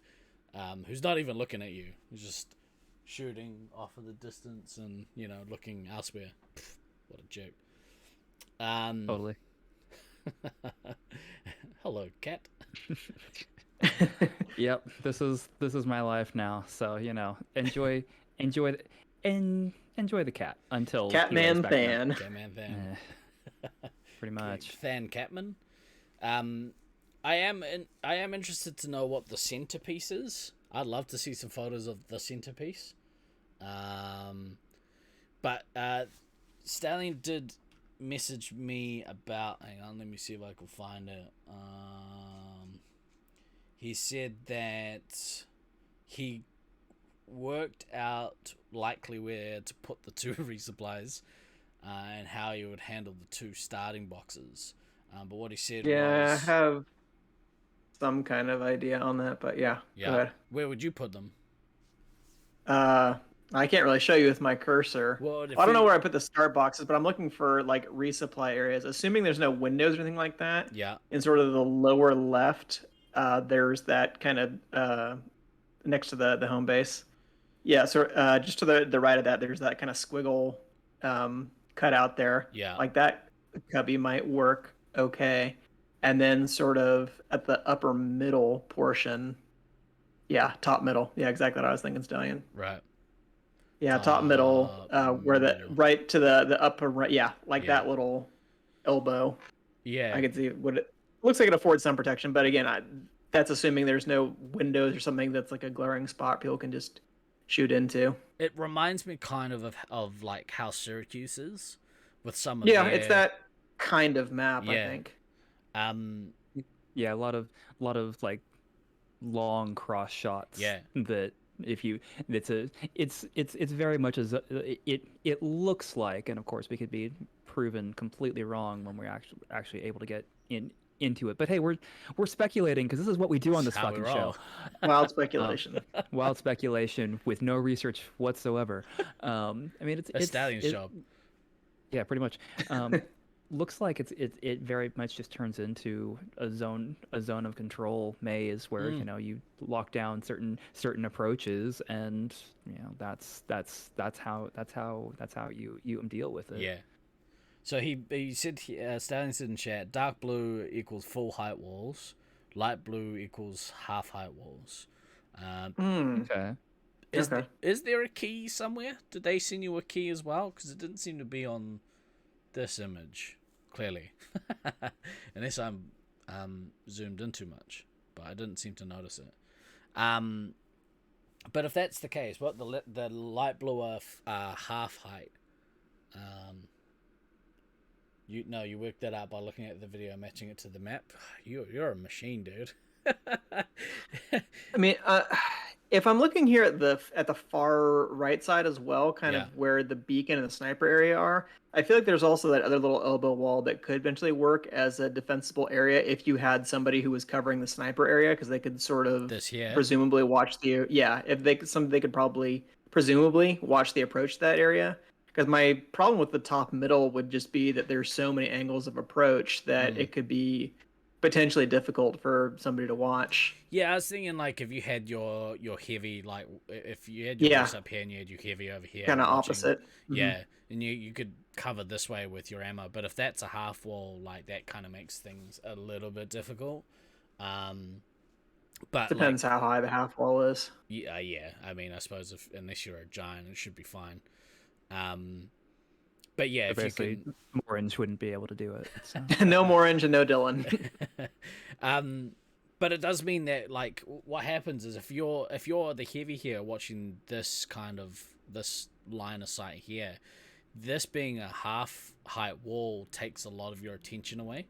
who's not even looking at you. He's just shooting off of the distance and looking elsewhere. Pfft, what a jerk. Totally. Hello, cat. Yep, this is my life now. So enjoy the cat until he Catman lays back down. Than. Catman Than. Pretty much. Than Catman. I am interested to know what the centerpiece is. I'd love to see some photos of the centerpiece. But Stallion did message me about. Hang on, let me see if I can find it. He said that he worked out likely where to put the two resupplies and how he would handle the two starting boxes. But what he said Yeah, I was... have some kind of idea on that, but yeah. Go ahead. Where would you put them? I can't really show you with my cursor. Well, I don't know where I put the start boxes, but I'm looking for like resupply areas. Assuming there's no windows or anything like that. Yeah. In sort of the lower left, there's that kind of next to the home base. Yeah, so just to the right of that, there's that kind of squiggle cut out there. Yeah. Like that cubby might work okay. And then sort of at the upper middle portion. Yeah, top middle. Yeah, exactly what I was thinking, Stallion. Right. Yeah, top middle, where the right to the upper right. Yeah, like that little elbow. Yeah. I can see what it looks like. It affords some protection, but again, that's assuming there's no windows or something that's like a glaring spot people can just shoot into. It reminds me kind of like how Syracuse is with some of it's that kind of map. Yeah. I think. Yeah, a lot of like long cross shots. Yeah. That it's very much as it looks like, and of course we could be proven completely wrong when we're actually able to get into it. But hey, we're speculating because this is what we do on this fucking show. Wild speculation. Wild speculation with no research whatsoever. I mean, it's Stallion's job. Yeah, pretty much. Looks like it very much just turns into a zone of control maze where you lock down certain approaches, and that's how you deal with it. Yeah. So he said Stallion said in chat, dark blue equals full height walls, light blue equals half height walls. Okay. Is there a key somewhere? Did they send you a key as well? Because it didn't seem to be on this image, clearly. Unless I'm zoomed in too much, but I didn't seem to notice it. But if that's the case, what the light blue are half height. You worked that out by looking at the video, matching it to the map. You're a machine, dude. I mean, if I'm looking here at the far right side as well, kind of where the beacon and the sniper area are, I feel like there's also that other little elbow wall that could eventually work as a defensible area if you had somebody who was covering the sniper area, because they could sort of presumably watch if they could probably presumably watch the approach to that area. Because my problem with the top middle would just be that there's so many angles of approach that it could be potentially difficult for somebody to watch. Yeah, I was thinking like if you had your heavy, like if you had your base up here and you had your heavy over here, kind of opposite. Yeah, and you could cover this way with your ammo, but if that's a half wall, like that kind of makes things a little bit difficult. But depends how high the half wall is. Yeah. I mean, I suppose unless you're a giant, it should be fine. But yeah, if you can... Orange wouldn't be able to do it. So. No Orange and no Dylan. But it does mean that like what happens is if you're the heavy here watching this line of sight here, this being a half height wall takes a lot of your attention away,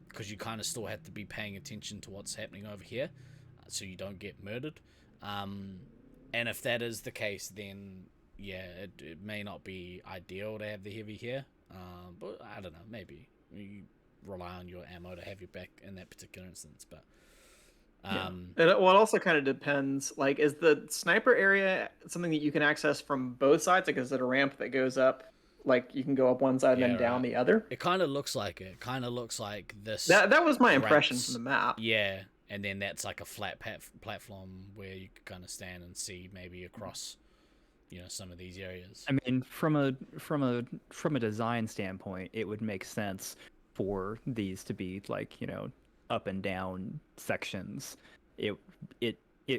because you kind of still have to be paying attention to what's happening over here, so you don't get murdered. And if that is the case, then yeah, it may not be ideal to have the heavy here, but I don't know, maybe you rely on your ammo to have your back in that particular instance. But It also kind of depends. Like, is the sniper area something that you can access from both sides? Like, is it a ramp that goes up? Like, you can go up one side and Yeah, then down the other? It kind of looks like it. Kind of looks like this. That was my impression ramps- from the map. Yeah, and then that's like a flat platform where you can kind of stand and see maybe across, some of these areas. I mean, from a design standpoint, it would make sense for these to be like, up and down sections. It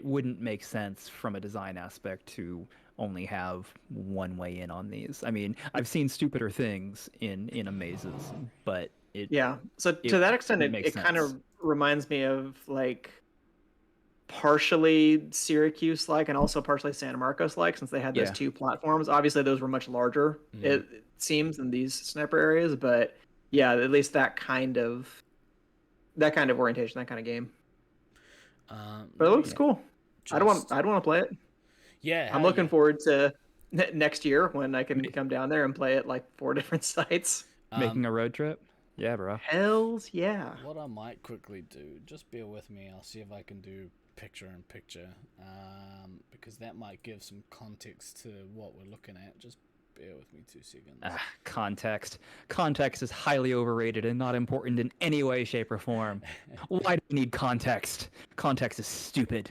wouldn't make sense from a design aspect to only have one way in on these. I mean, I've seen stupider things in a mazes, but Yeah. So to that extent, makes it kind of sense. reminds me of like partially Syracuse like and also partially San Marcos like, since they had those Yeah. two platforms. Obviously, those were much larger, it seems, than these sniper areas. But yeah, at least that kind of orientation, that kind of game. But it looks cool. I'd want to play it. Yeah, I'm looking forward to next year when I can come down there and play it like 4 different sites. Making a road trip? Yeah, bro. Hells yeah. What I might quickly do, just bear with me. I'll see if I can do picture-in-picture, because that might give some context to what we're looking at. Just bear with me 2 seconds. Context. Context is highly overrated and not important in any way, shape, or form. Why do we need context? Context is stupid.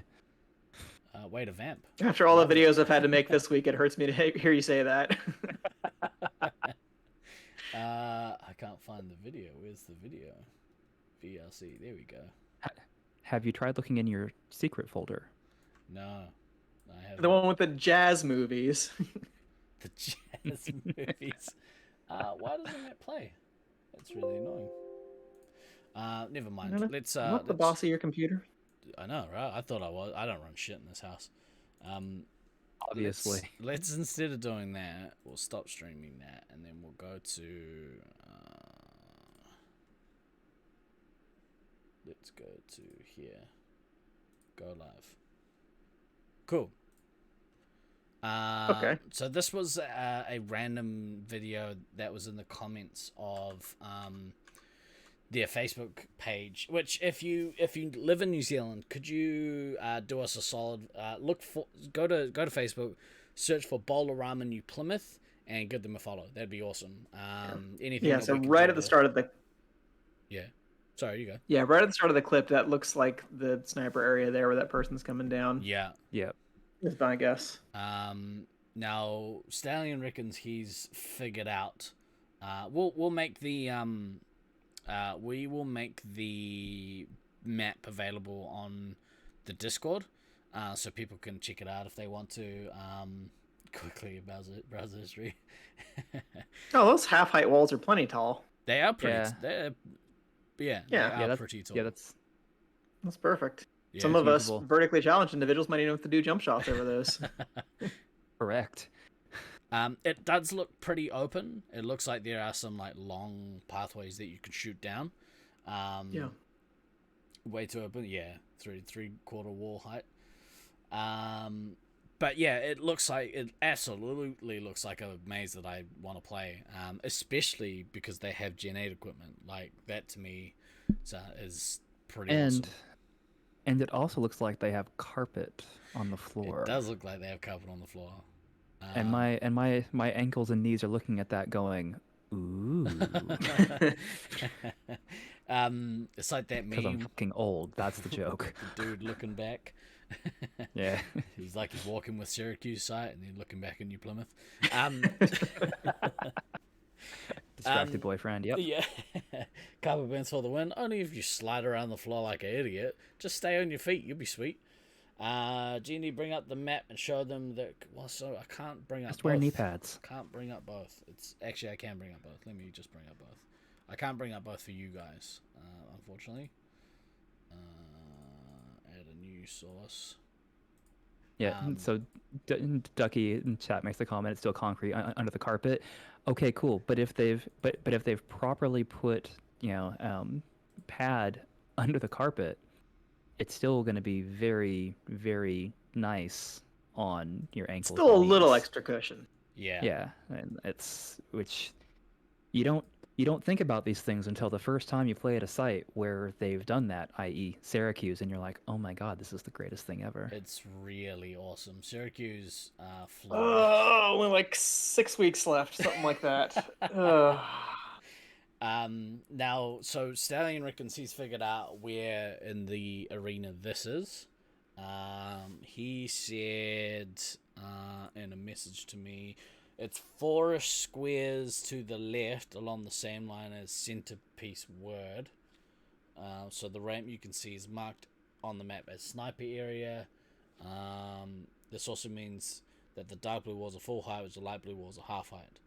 Way to vamp. After all the videos I've had to make this week, it hurts me to hear you say that. I can't find the video. Where's the video? VLC. There we go. Have you tried looking in your secret folder? No, I haven't. The one with the jazz movies. The jazz movies. Why doesn't that play? That's really annoying. Never mind. Let's. I'm not the boss of your computer. I know, right? I thought I was. I don't run shit in this house. Obviously. Let's instead of doing that, we'll stop streaming that, and then we'll go to. Let's go to here. Go live. Cool. Okay. So this was a random video that was in the comments of their Facebook page. Which, if you live in New Zealand, could you do us a solid? Go to Facebook, search for Bowl-o-rama New Plymouth, and give them a follow. That'd be awesome. Anything. Yeah. that So we can right do at the to- start of the. Yeah. Sorry, you go. Yeah, right at the start of the clip, that looks like the sniper area there where that person's coming down. Yeah. Yep. Is my guess. Now Stallion reckons he's figured out. We'll make the we will make the map available on the Discord, so people can check it out if they want to. Quickly browser history. Oh, those half height walls are plenty tall. They are pretty. Yeah. They Yeah, are pretty tall. Yeah, that's perfect. Yeah, Some it's of us usable. vertically challenged individuals might even have to do jump shots over those. correct. It does look pretty open. It looks like there are some like long pathways that you can shoot down. Yeah. Way too open. Yeah, three-quarter wall height. But yeah, it absolutely looks like a maze that I want to play. Especially because they have Gen 8 equipment. Like that to me is pretty awesome. And it also looks like they have carpet on the floor. It does look like they have carpet on the floor. And my ankles and knees are looking at that going, ooh. It's like that Because I'm meme. fucking old. That's the joke. The dude looking back. Yeah. He's walking with Syracuse site and then looking back in New Plymouth. Distracted boyfriend. Yep. Yeah. Carpet burns for the win. Only if you slide around the floor like an idiot. Just stay on your feet. You'll be sweet. Genie, bring up the map and show them that. Well, so I can't bring up. Just wear both. knee pads. Can't bring up both. It's actually I can bring up both. Let me just bring up both. I can't bring up both for you guys, unfortunately. Add a new source. Yeah. So Ducky in chat makes the comment. It's still concrete under the carpet. Okay, cool. But if they've properly put pad under the carpet, it's still going to be very, very nice on your ankles. Still a and little knees. extra cushion. Yeah. Yeah, and it's which you don't you don't think about these things until the first time you play at a site where they've done that, i.e. Syracuse, and you're like, oh my god, this is the greatest thing ever. It's really awesome. Syracuse, Florida. Oh, only like 6 weeks left, something like that. Ugh. Now, so Stallion reckons he's figured out where in the arena this is. He said in a message to me, it's 4-ish squares to the left along the same line as centerpiece word. So the ramp you can see is marked on the map as sniper area. This also means that the dark blue walls are full height, which the light blue walls are half height.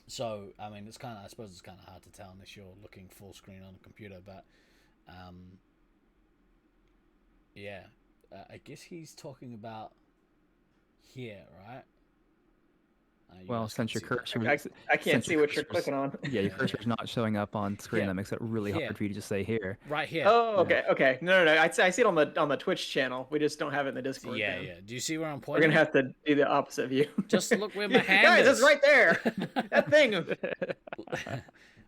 So, I mean, it's kind of, I suppose it's kind of hard to tell unless you're looking full screen on a computer, but, yeah, I guess he's talking about here, right? You Well, guys since can your see that. cursor, I can't since see your what you're cursor's- clicking on. Yeah, your cursor's not showing up on screen. Yeah. That makes it really Here. hard for you to just say here. Right here. Oh, okay. No. I see it on the Twitch channel. We just don't have it in the Discord. Yeah, then. yeah. Do you see where I'm We're pointing? gonna have to do the opposite view. Just look where my hand Guys, is. it's right there. That thing.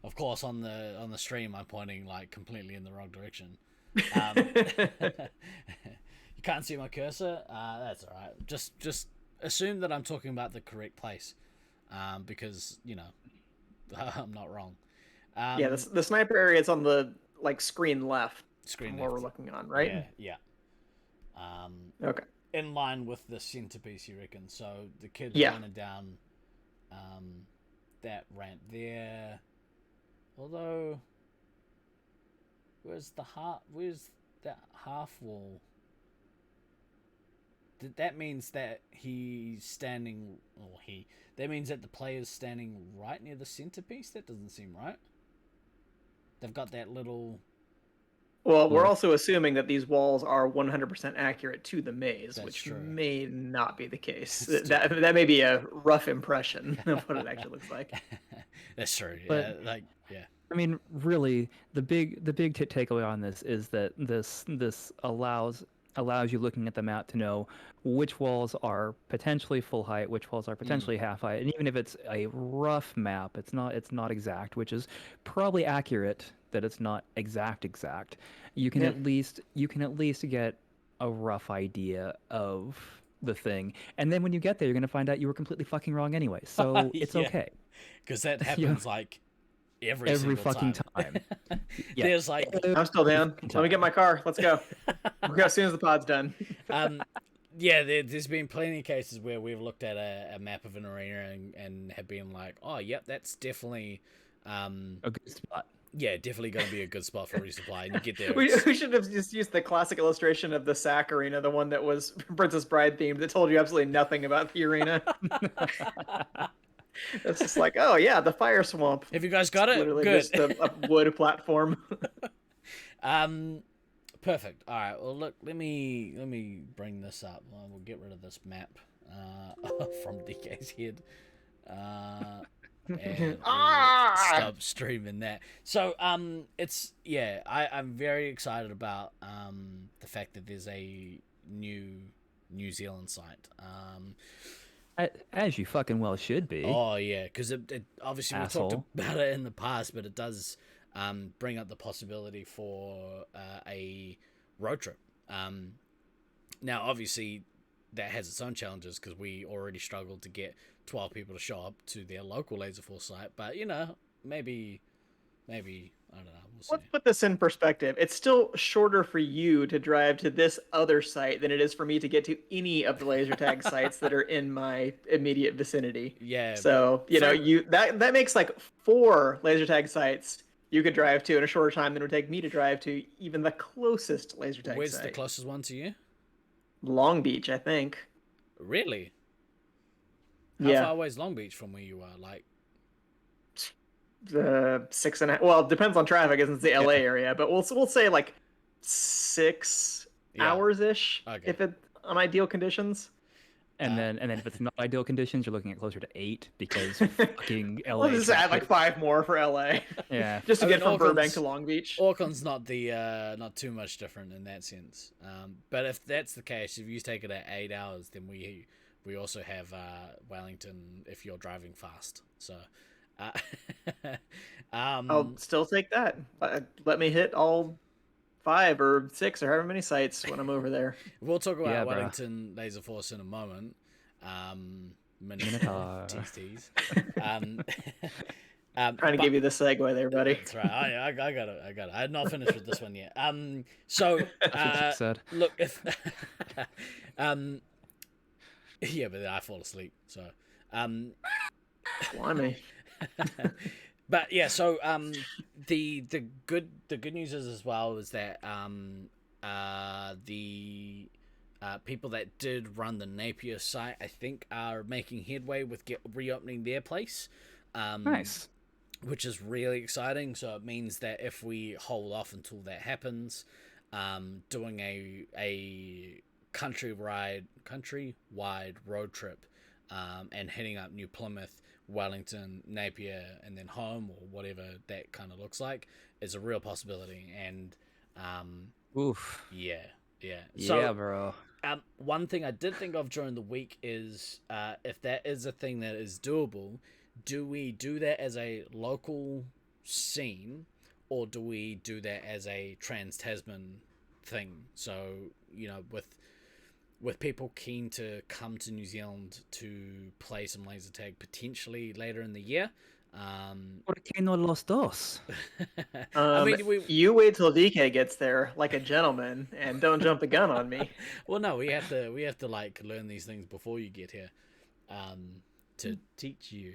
Of course, on the stream, I'm pointing like completely in the wrong direction. You can't see my cursor. That's all right. Just assume that I'm talking about the correct place, because you know I'm not wrong. Yeah, the sniper area is on the screen left. Screen What we're left. looking on, right? Yeah. Okay. In line with the centerpiece, you reckon? So the kid's Yeah. running down that ramp there. Although, where's that half wall? That means that he's standing, that means that the player's standing right near the centerpiece? That doesn't seem right. They've got that little... Well, we're also assuming that these walls are 100% accurate to the maze, That's which true. may not be the case. That's That may be a rough impression of what it actually looks like. That's true. But- Yeah. I mean, really, the big takeaway on this is that this allows you, looking at the map, to know which walls are potentially full height, which walls are potentially half height, and even if it's a rough map, it's not exact, which is probably accurate that it's not exact. You can at least get a rough idea of the thing, and then when you get there, you're gonna find out you were completely fucking wrong anyway. So it's Yeah. okay. Because that happens like every single fucking time. Yeah. There's like... I'm still down. Let me get my car. Let's go. We'll go as soon as the pod's done. Yeah, there's been plenty of cases where we've looked at a map of an arena and have been like, oh, yep, that's definitely... a good spot. Yeah, definitely going to be a good spot for resupply. And you get there. We should have just used the classic illustration of the SAC arena, the one that was Princess Bride themed, that told you absolutely nothing about the arena. It's just like, oh yeah, the fire swamp. Have you guys got it? Literally Good. just a wood platform. Perfect. All right. Well, look. Let me bring this up. We'll get rid of this map from DK's head. And we'll stop streaming that. So it's I'm very excited about the fact that there's a New Zealand site. As you fucking well should be. Oh yeah, because it obviously we Asshole. talked about it in the past, but it does bring up the possibility for a road trip. Now, obviously, that has its own challenges because we already struggled to get 12 people to show up to their local Laserforce site. But you know, maybe I don't know. We'll see. Let's put this in perspective. It's still shorter for you to drive to this other site than it is for me to get to any of the laser tag sites that are in my immediate vicinity. Yeah. So that makes like 4 laser tag sites you could drive to in a shorter time than it would take me to drive to even the closest laser tag Where's site. the closest one to you? Long Beach, I think. Really? How Yeah. far away is Long Beach from where you are? Like, 6.5. Well, it depends on traffic, since it's the LA area, but we'll say like 6 hours ish, Okay. if it on ideal conditions. And then if it's not ideal conditions, you're looking at closer to 8 because fucking LA. We'll just add like 5 more for LA. Yeah. Just to I get mean, from Burbank Auckland's- to Long Beach. Auckland's not not too much different in that sense. But if that's the case, if you take it at 8 hours, then we also have Wellington if you're driving fast. So Uh, I'll still take that. Let me hit all 5 or 6 or however many sites when I'm over there. we'll talk about Yeah, bro. Wellington Laserforce in a moment. MINOTAUR. Tease tease. Trying to But- give you the segue there, buddy. That's right. I got it. I got it. I had not finished with this one yet. So That's what she said. look, if yeah, but then I fall asleep. So Blimey. but yeah, so the good news is as well is that the people that did run the Napier site, I think, are making headway with reopening their place. Nice. Which is really exciting. So it means that if we hold off until that happens, doing a countrywide road trip, and heading up New Plymouth, Wellington, Napier, and then home, or whatever that kind of looks like, is a real possibility. And Oof. yeah. So, yeah, bro. One thing I did think of during the week is if that is a thing that is doable, do we do that as a local scene, or do we do that as a trans-Tasman thing? So, with people keen to come to New Zealand to play some laser tag potentially later in the year. ¿Por qué no los dos? I mean, you wait till DK gets there like a gentleman and don't jump the gun on me. Well, no, we have to like learn these things before you get here, to teach you.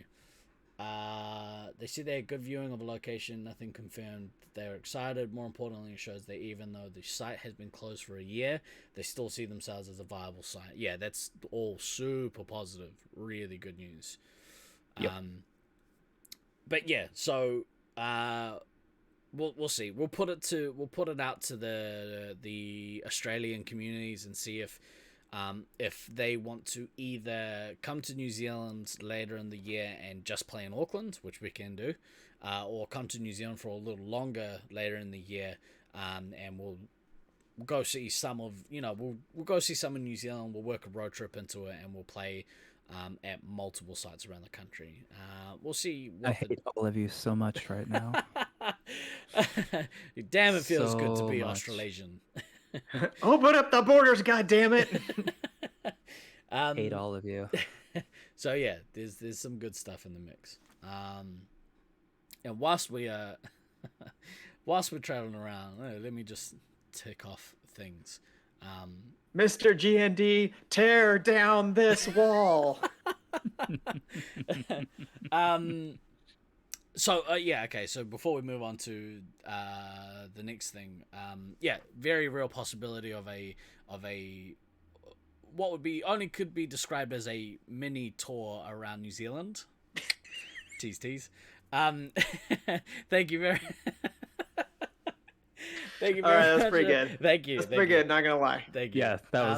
They said they had good viewing of a location, nothing confirmed. They're excited. More importantly, it shows that even though the site has been closed for a year, they still see themselves as a viable site. Yeah, that's all super positive. Really good news. Yep. But yeah, so we'll see. We'll put it out to the Australian communities and see if they want to either come to New Zealand later in the year and just play in Auckland, which we can do, or come to New Zealand for a little longer later in the year, and we'll go see some of we'll go see some in New Zealand. We'll work a road trip into it, and we'll play at multiple sites around the country. We'll see. I hate all of you so much right now. Damn, it feels good to So be much. Australasian. Open up the borders, goddammit! Hate all of you. So yeah, there's some good stuff in the mix. And whilst we're traveling around, let me just tick off things. Mr. GND, tear down this wall. So yeah, okay. So before we move on to the next thing, yeah, very real possibility of a what would be only could be described as a mini tour around New Zealand. Tease. Thank you very. Thank you All very right, that's much. pretty good. Thank you. That's thank pretty you. good, not gonna lie. Thank you. Yeah, that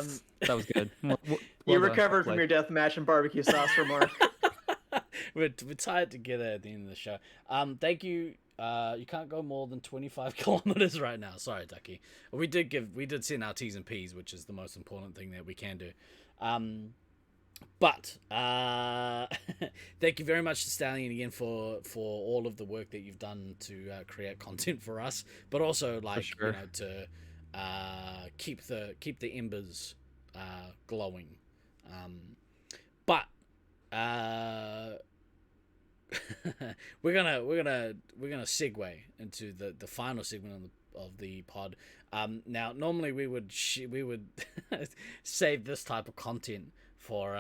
was good. Well You done, recovered from Blake. your death match and barbecue sauce remark. We're tied together at the end of the show. Thank you. You can't go more than 25 kilometers right now. Sorry, Ducky. We did send our T's and P's, which is the most important thing that we can do. But thank you very much to Stallion again for all of the work that you've done to create content for us, but also like sure. to keep the embers glowing. But we're gonna segue into the final segment of the pod. Now normally we would save this type of content for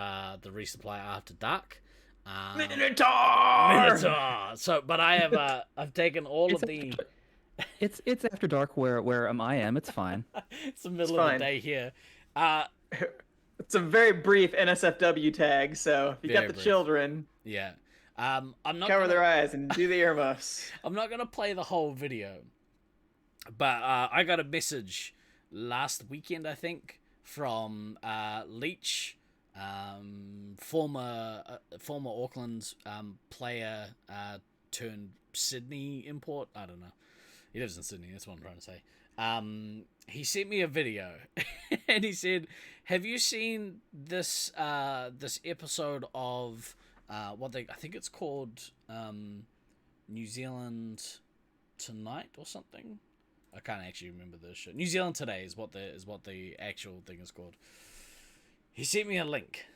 the resupply after dark. MINOTAUR! So, but I have I've taken all of the. It's after dark where I am. It's fine. It's the middle It's of fine. the day here. It's a very brief NSFW tag, so if you Very got the brief. children, Yeah. I'm not cover gonna, their eyes and do the earmuffs. I'm not gonna play the whole video, but I got a message last weekend, I think, from Leach, former Auckland player turned Sydney import. I don't know. He lives in Sydney. That's what I'm trying to say. He sent me a video, and he said, "Have you seen this this episode of I think it's called New Zealand Tonight or something. I can't actually remember this shit. New Zealand Today is what the actual thing is called. He sent me a link,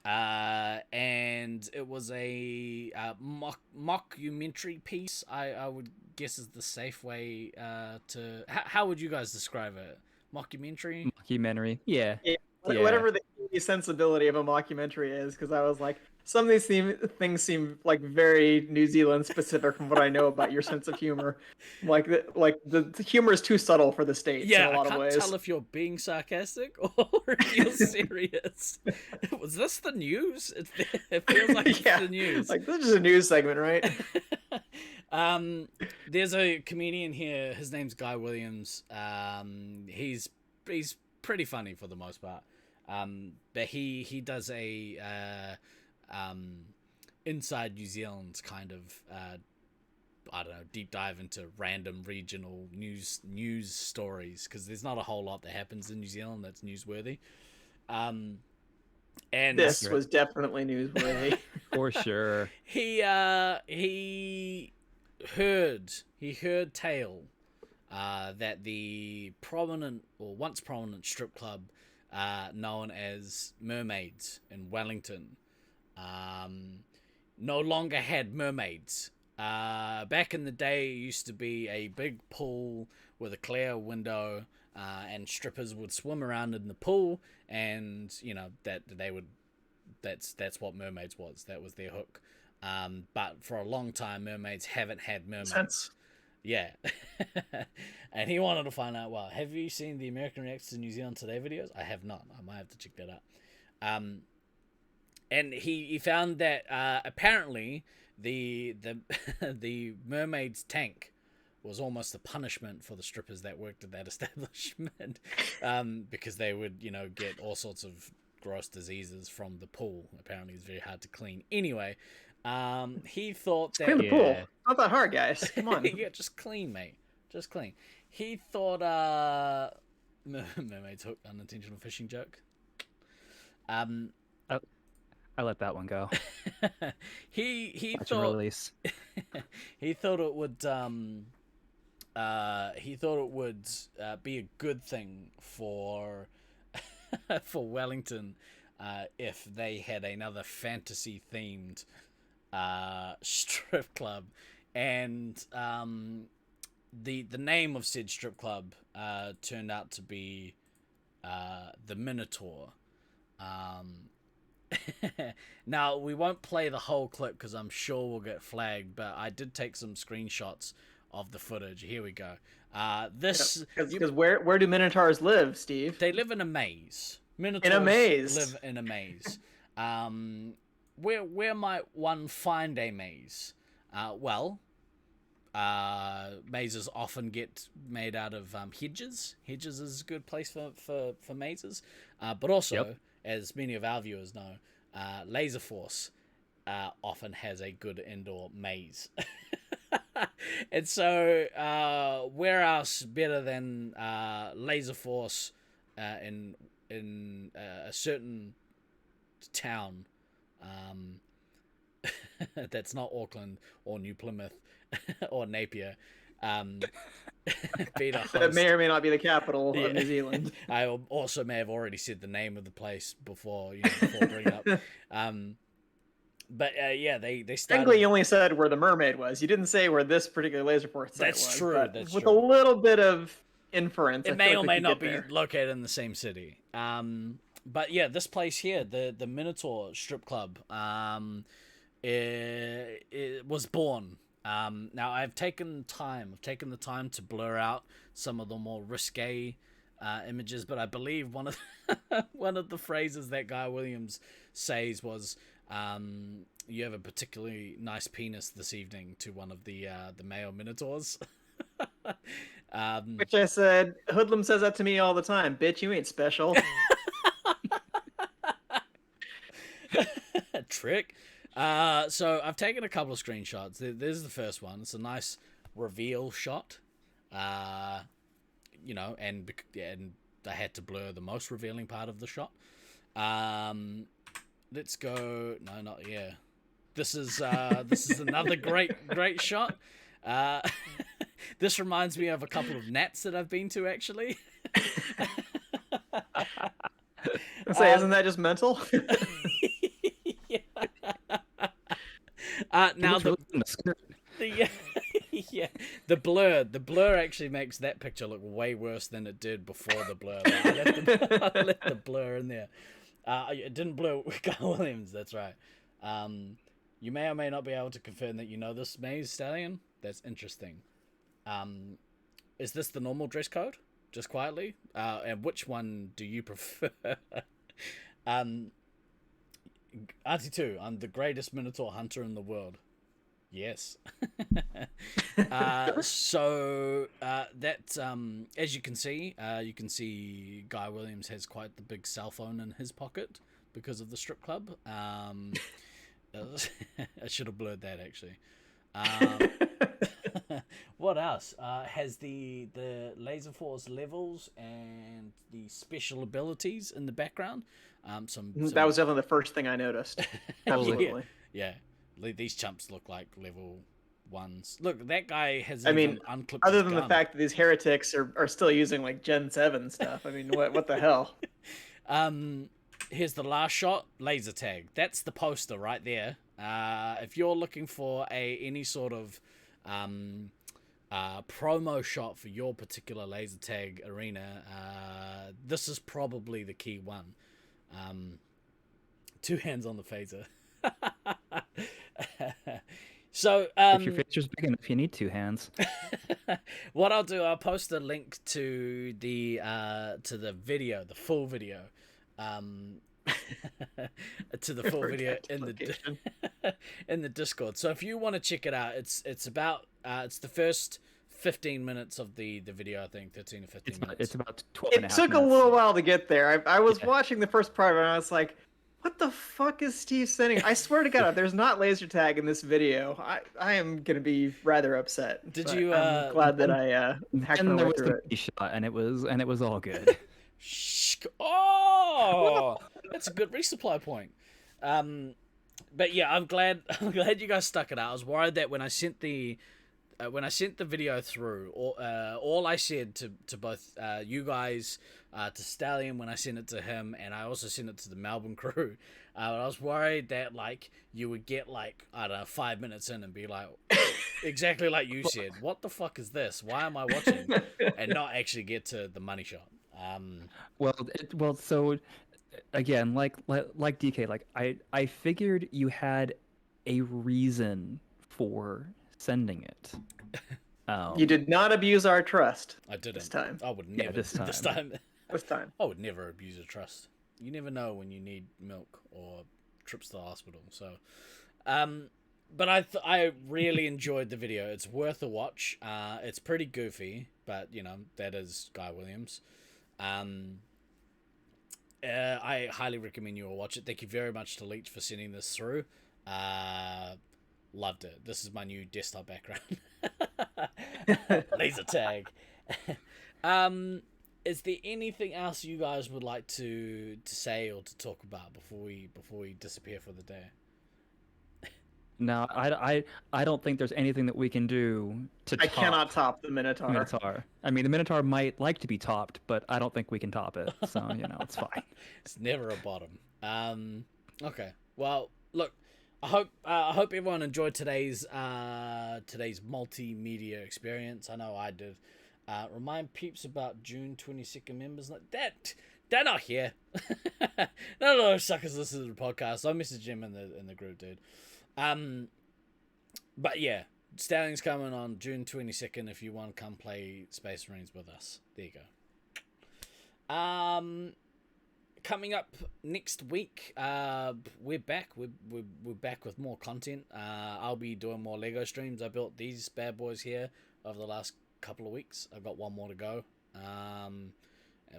and it was a mockumentary piece. I would guess is the safe way to. How would you guys describe it? Mockumentary. Mockumentary. Yeah. Yeah, Yeah. whatever the sensibility of a mockumentary is, because I was like, some of these things seem like very New Zealand specific from what I know about your sense of humor. Like the humor is too subtle for the States in a lot of ways. I can't tell if you're being sarcastic or if you're serious. Was this the news? It feels like it's the news. Like, this is a news segment, right? There's a comedian here. His name's Guy Williams. He's pretty funny for the most part. But he does a inside New Zealand kind of I don't know, deep dive into random regional news stories, because there's not a whole lot that happens in New Zealand that's newsworthy. And this was definitely newsworthy. For sure. He heard tale that the once prominent strip club known as Mermaids in Wellington no longer had mermaids. Back in the day, it used to be a big pool with a clear window, and strippers would swim around in the pool, and that's what mermaids was. That was their hook. But for a long time, mermaids haven't had mermaids. Sense. Yeah. And he wanted to find out, well, have you seen the American Reacts to New Zealand Today videos? I have not. I might have to check that out. And he found that apparently the the mermaid's tank was almost a punishment for the strippers that worked at that establishment, because they would, get all sorts of gross diseases from the pool. Apparently, it's very hard to clean. Anyway, he thought that Clean the pool. Not that hard, guys. Come on. yeah, just clean, mate. Just clean. He thought mermaid's hook, unintentional fishing joke. I let that one go. he Watch thought and release. he thought it would be a good thing for for Wellington if they had another fantasy themed strip club, and the name of said strip club turned out to be the MINOTAUR. Now, we won't play the whole clip because I'm sure we'll get flagged, but I did take some screenshots of the footage. Here we go. Because where do Minotaurs live, Steve? They live in a maze. Minotaurs In a maze. live in a maze. Where might one find a maze? Mazes often get made out of hedges. Hedges is a good place for mazes. But also, as many of our viewers know, Laserforce often has a good indoor maze. And so, where else better than Laserforce in a certain town that's not Auckland or New Plymouth or Napier. That may or may not be the capital of New Zealand. I also may have already said the name of the place before bringing it up. But they started. Technically, you only said where the mermaid was. You didn't say where this particular Laserforce site was. That's true. That's with a little bit of inference. It may or may not be located in the same city. But yeah, this place here, the MINOTAUR strip club, it was born. Now I've taken the time to blur out some of the more risque images, but I believe one of the phrases that Guy Williams says was, "You have a particularly nice penis this evening," to one of the male Minotaurs. Which I said, Hoodlum says that to me all the time. Bitch, you ain't special. Trick. So I've taken a couple of screenshots. This is the first one. It's a nice reveal shot. And I had to blur the most revealing part of the shot. Let's go. No, not yeah. this is another great shot. This reminds me of a couple of nats that I've been to, actually. Isn't that just mental? Yeah. Now the yeah, the blur actually makes that picture look way worse than it did before the blur. Like, I left the blur in there. It didn't blur Guy Williams. That's right. You may or may not be able to confirm that you know this maze, Stallion. That's interesting. Is this the normal dress code? Just quietly. And which one do you prefer? RT2, I'm the greatest Minotaur hunter in the world. Yes. So that as you can see Guy Williams has quite the big cell phone in his pocket because of the strip club. I should have blurred that, actually. What else? Has the Laserforce levels and the special abilities in the background. Some That was definitely the first thing I noticed. Absolutely. Yeah. These chumps look like level 1s. Look, that guy has unclipped other his than gun. the fact that these heretics are still using like Gen 7 stuff. I mean, what the hell? Here's the last shot, laser tag. That's the poster right there. If you're looking for any sort of promo shot for your particular laser tag arena, this is probably the key one. 2 hands on the phaser. So if your picture's big enough, you need 2 hands. What I'll do, I'll post a link to the video, the full video, to the full video in the Discord. So if you want to check it out, it's about it's the first 15 minutes of the video, I think 13 or 15 minutes. It's about 12 and a It half took a minutes. little while to get there. I was watching the first part and I was like, what the fuck is Steve sending? I swear to God, if there's not laser tag in this video, I am going to be rather upset. Did But you, I'm glad that I hacked And my there way was through the it. B shot, and it was all good. Oh, that's a good resupply point. But yeah, I'm glad you guys stuck it out. I was worried that when I sent the video through, all I said to both you guys, to Stallion when I sent it to him, and I also sent it to the Melbourne crew. I was worried that like you would get like, I don't know, 5 minutes in and be like, exactly like you said, what the fuck is this? Why am I watching? And not actually get to the money shot. So again, like DK, like I figured you had a reason for sending it. You did not abuse our trust. I didn't. This time. I would never. this time. This time. I would never abuse a trust. You never know when you need milk or trips to the hospital. So, but I really enjoyed the video. It's worth a watch. It's pretty goofy, but you know that is Guy Williams. I highly recommend you all watch it. Thank you very much to Leech for sending this through. Loved it. This is my new desktop background. Laser tag. Is there anything else you guys would like to say or to talk about before we disappear for the day? No, I don't think there's anything that we can do to I top cannot top the Minotaur. Minotaur. I mean, the Minotaur might like to be topped, but I don't think we can top it. So, it's fine. It's never a bottom. Okay. Well, look, I hope everyone enjoyed today's multimedia experience. I know I did. Remind peeps about June 22nd members. Like that, they're not here. None of those suckers listen to the podcast. I'll message him in the group, dude. But yeah, Stallion's coming on June 22nd if you want to come play Space Marines with us. There you go. Coming up next week, we're back. We're back with more content. I'll be doing more Lego streams. I built these bad boys here over the last couple of weeks. I've got one more to go,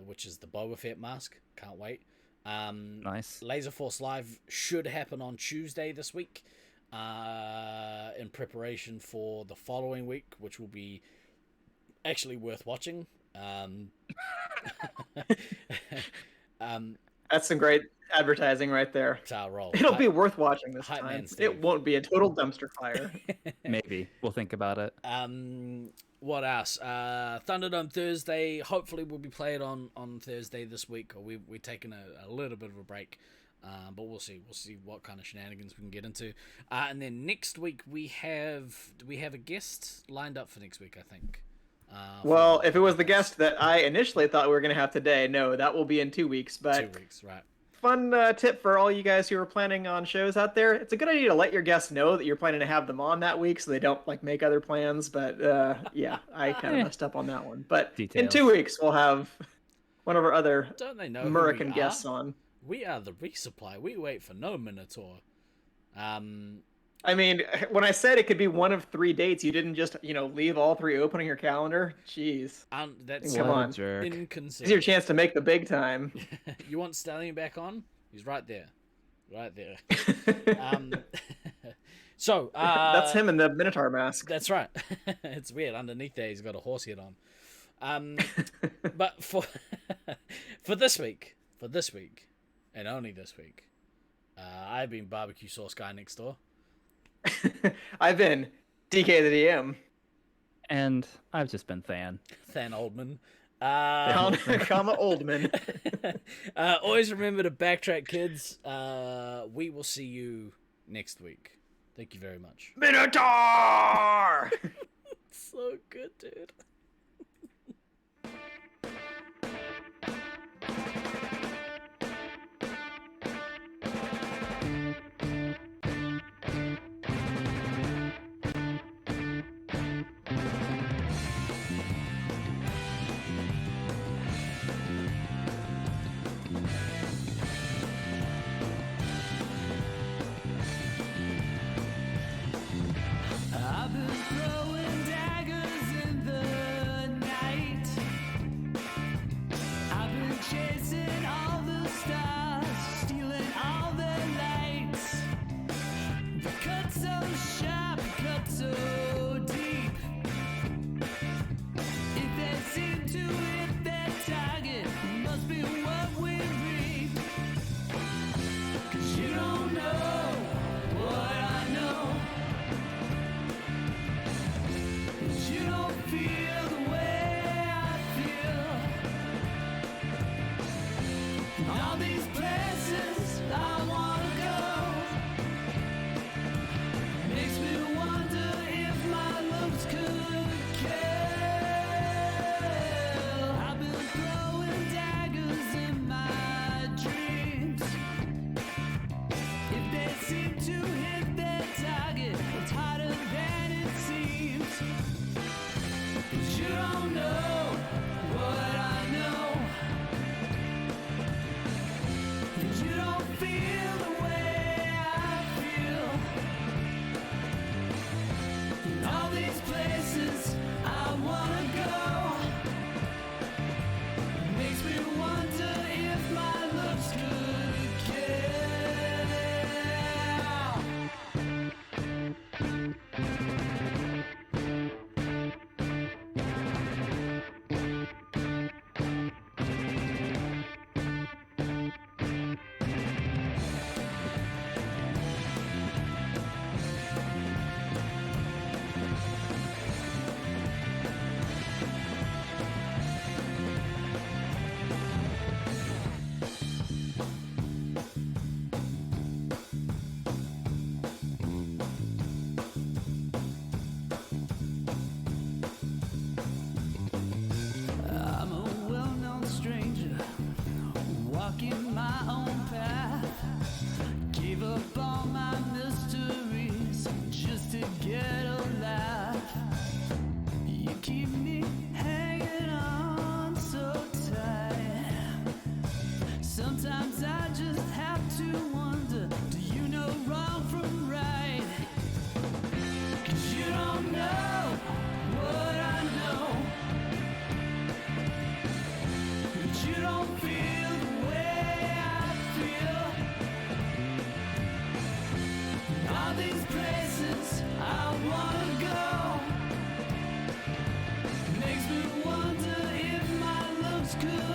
which is the Boba Fett mask. Can't wait. Nice. Laserforce Live should happen on Tuesday this week, in preparation for the following week, which will be actually worth watching. That's some great advertising right there. That's our role. It'll be worth watching this Hype time. man Steve. It won't be a total dumpster fire. Maybe we'll think about it. What else? Thunderdome Thursday. Hopefully, we'll be played on Thursday this week. Or we're taking a little bit of a break, but we'll see. We'll see what kind of shenanigans we can get into. And then next week do we have a guest lined up for next week? I think. Well, if it was the guest that I initially thought we were going to have today, no, that will be in 2 weeks. But 2 weeks, right? Fun tip for all you guys who are planning on shows out there. It's a good idea to let your guests know that you're planning to have them on that week so they don't like make other plans. But yeah, I kind of messed up on that one. But Details. in 2 weeks, we'll have one of our other Don't they know who American we are? guests on. We are the Resupply. We wait for no Minotaur. I mean, when I said it could be one of 3 dates, you didn't just, leave all 3 open on your calendar. Jeez. That's Come on. Jerk. This is your inconsiderate. chance to make the big time. You want Stallion back on? He's right there. Right there. So That's him in the Minotaur mask. That's right. It's weird. Underneath there, he's got a horse head on. But for this week, and only this week, I've been barbecue sauce guy next door. I've been DK the DM. And I've just been Than. Than Oldman. Comma Oldman. Always remember to backtrack, kids. We will see you next week. Thank you very much. Minotaur! So good, dude. I've been throwing daggers in the night. I've been chasing all the stars, stealing all their lights. The cut so sharp, cut so deep. If they seem to hit their target, must be what we reap. 'Cause you don't know what I know. You don't feel the way I feel. All these places I wanna go makes me wonder if my looks could kill. I've been throwing daggers in my dreams. If they seem to hit their target, it's harder than it seems. 'Cause you don't know what I know. 'Cause you don't feel the way I feel. In all these places I wanna go makes me wonder if my looks could kill. I'm a well-known stranger, walking my own path. Gave up all my mysteries just to get a laugh. You keep me hanging on so tight. Sometimes I just have to wonder, do you know wrong from right? 'Cause you don't know what I know. But you don't feel the way I feel. All these places I wanna go makes me wonder if my looks could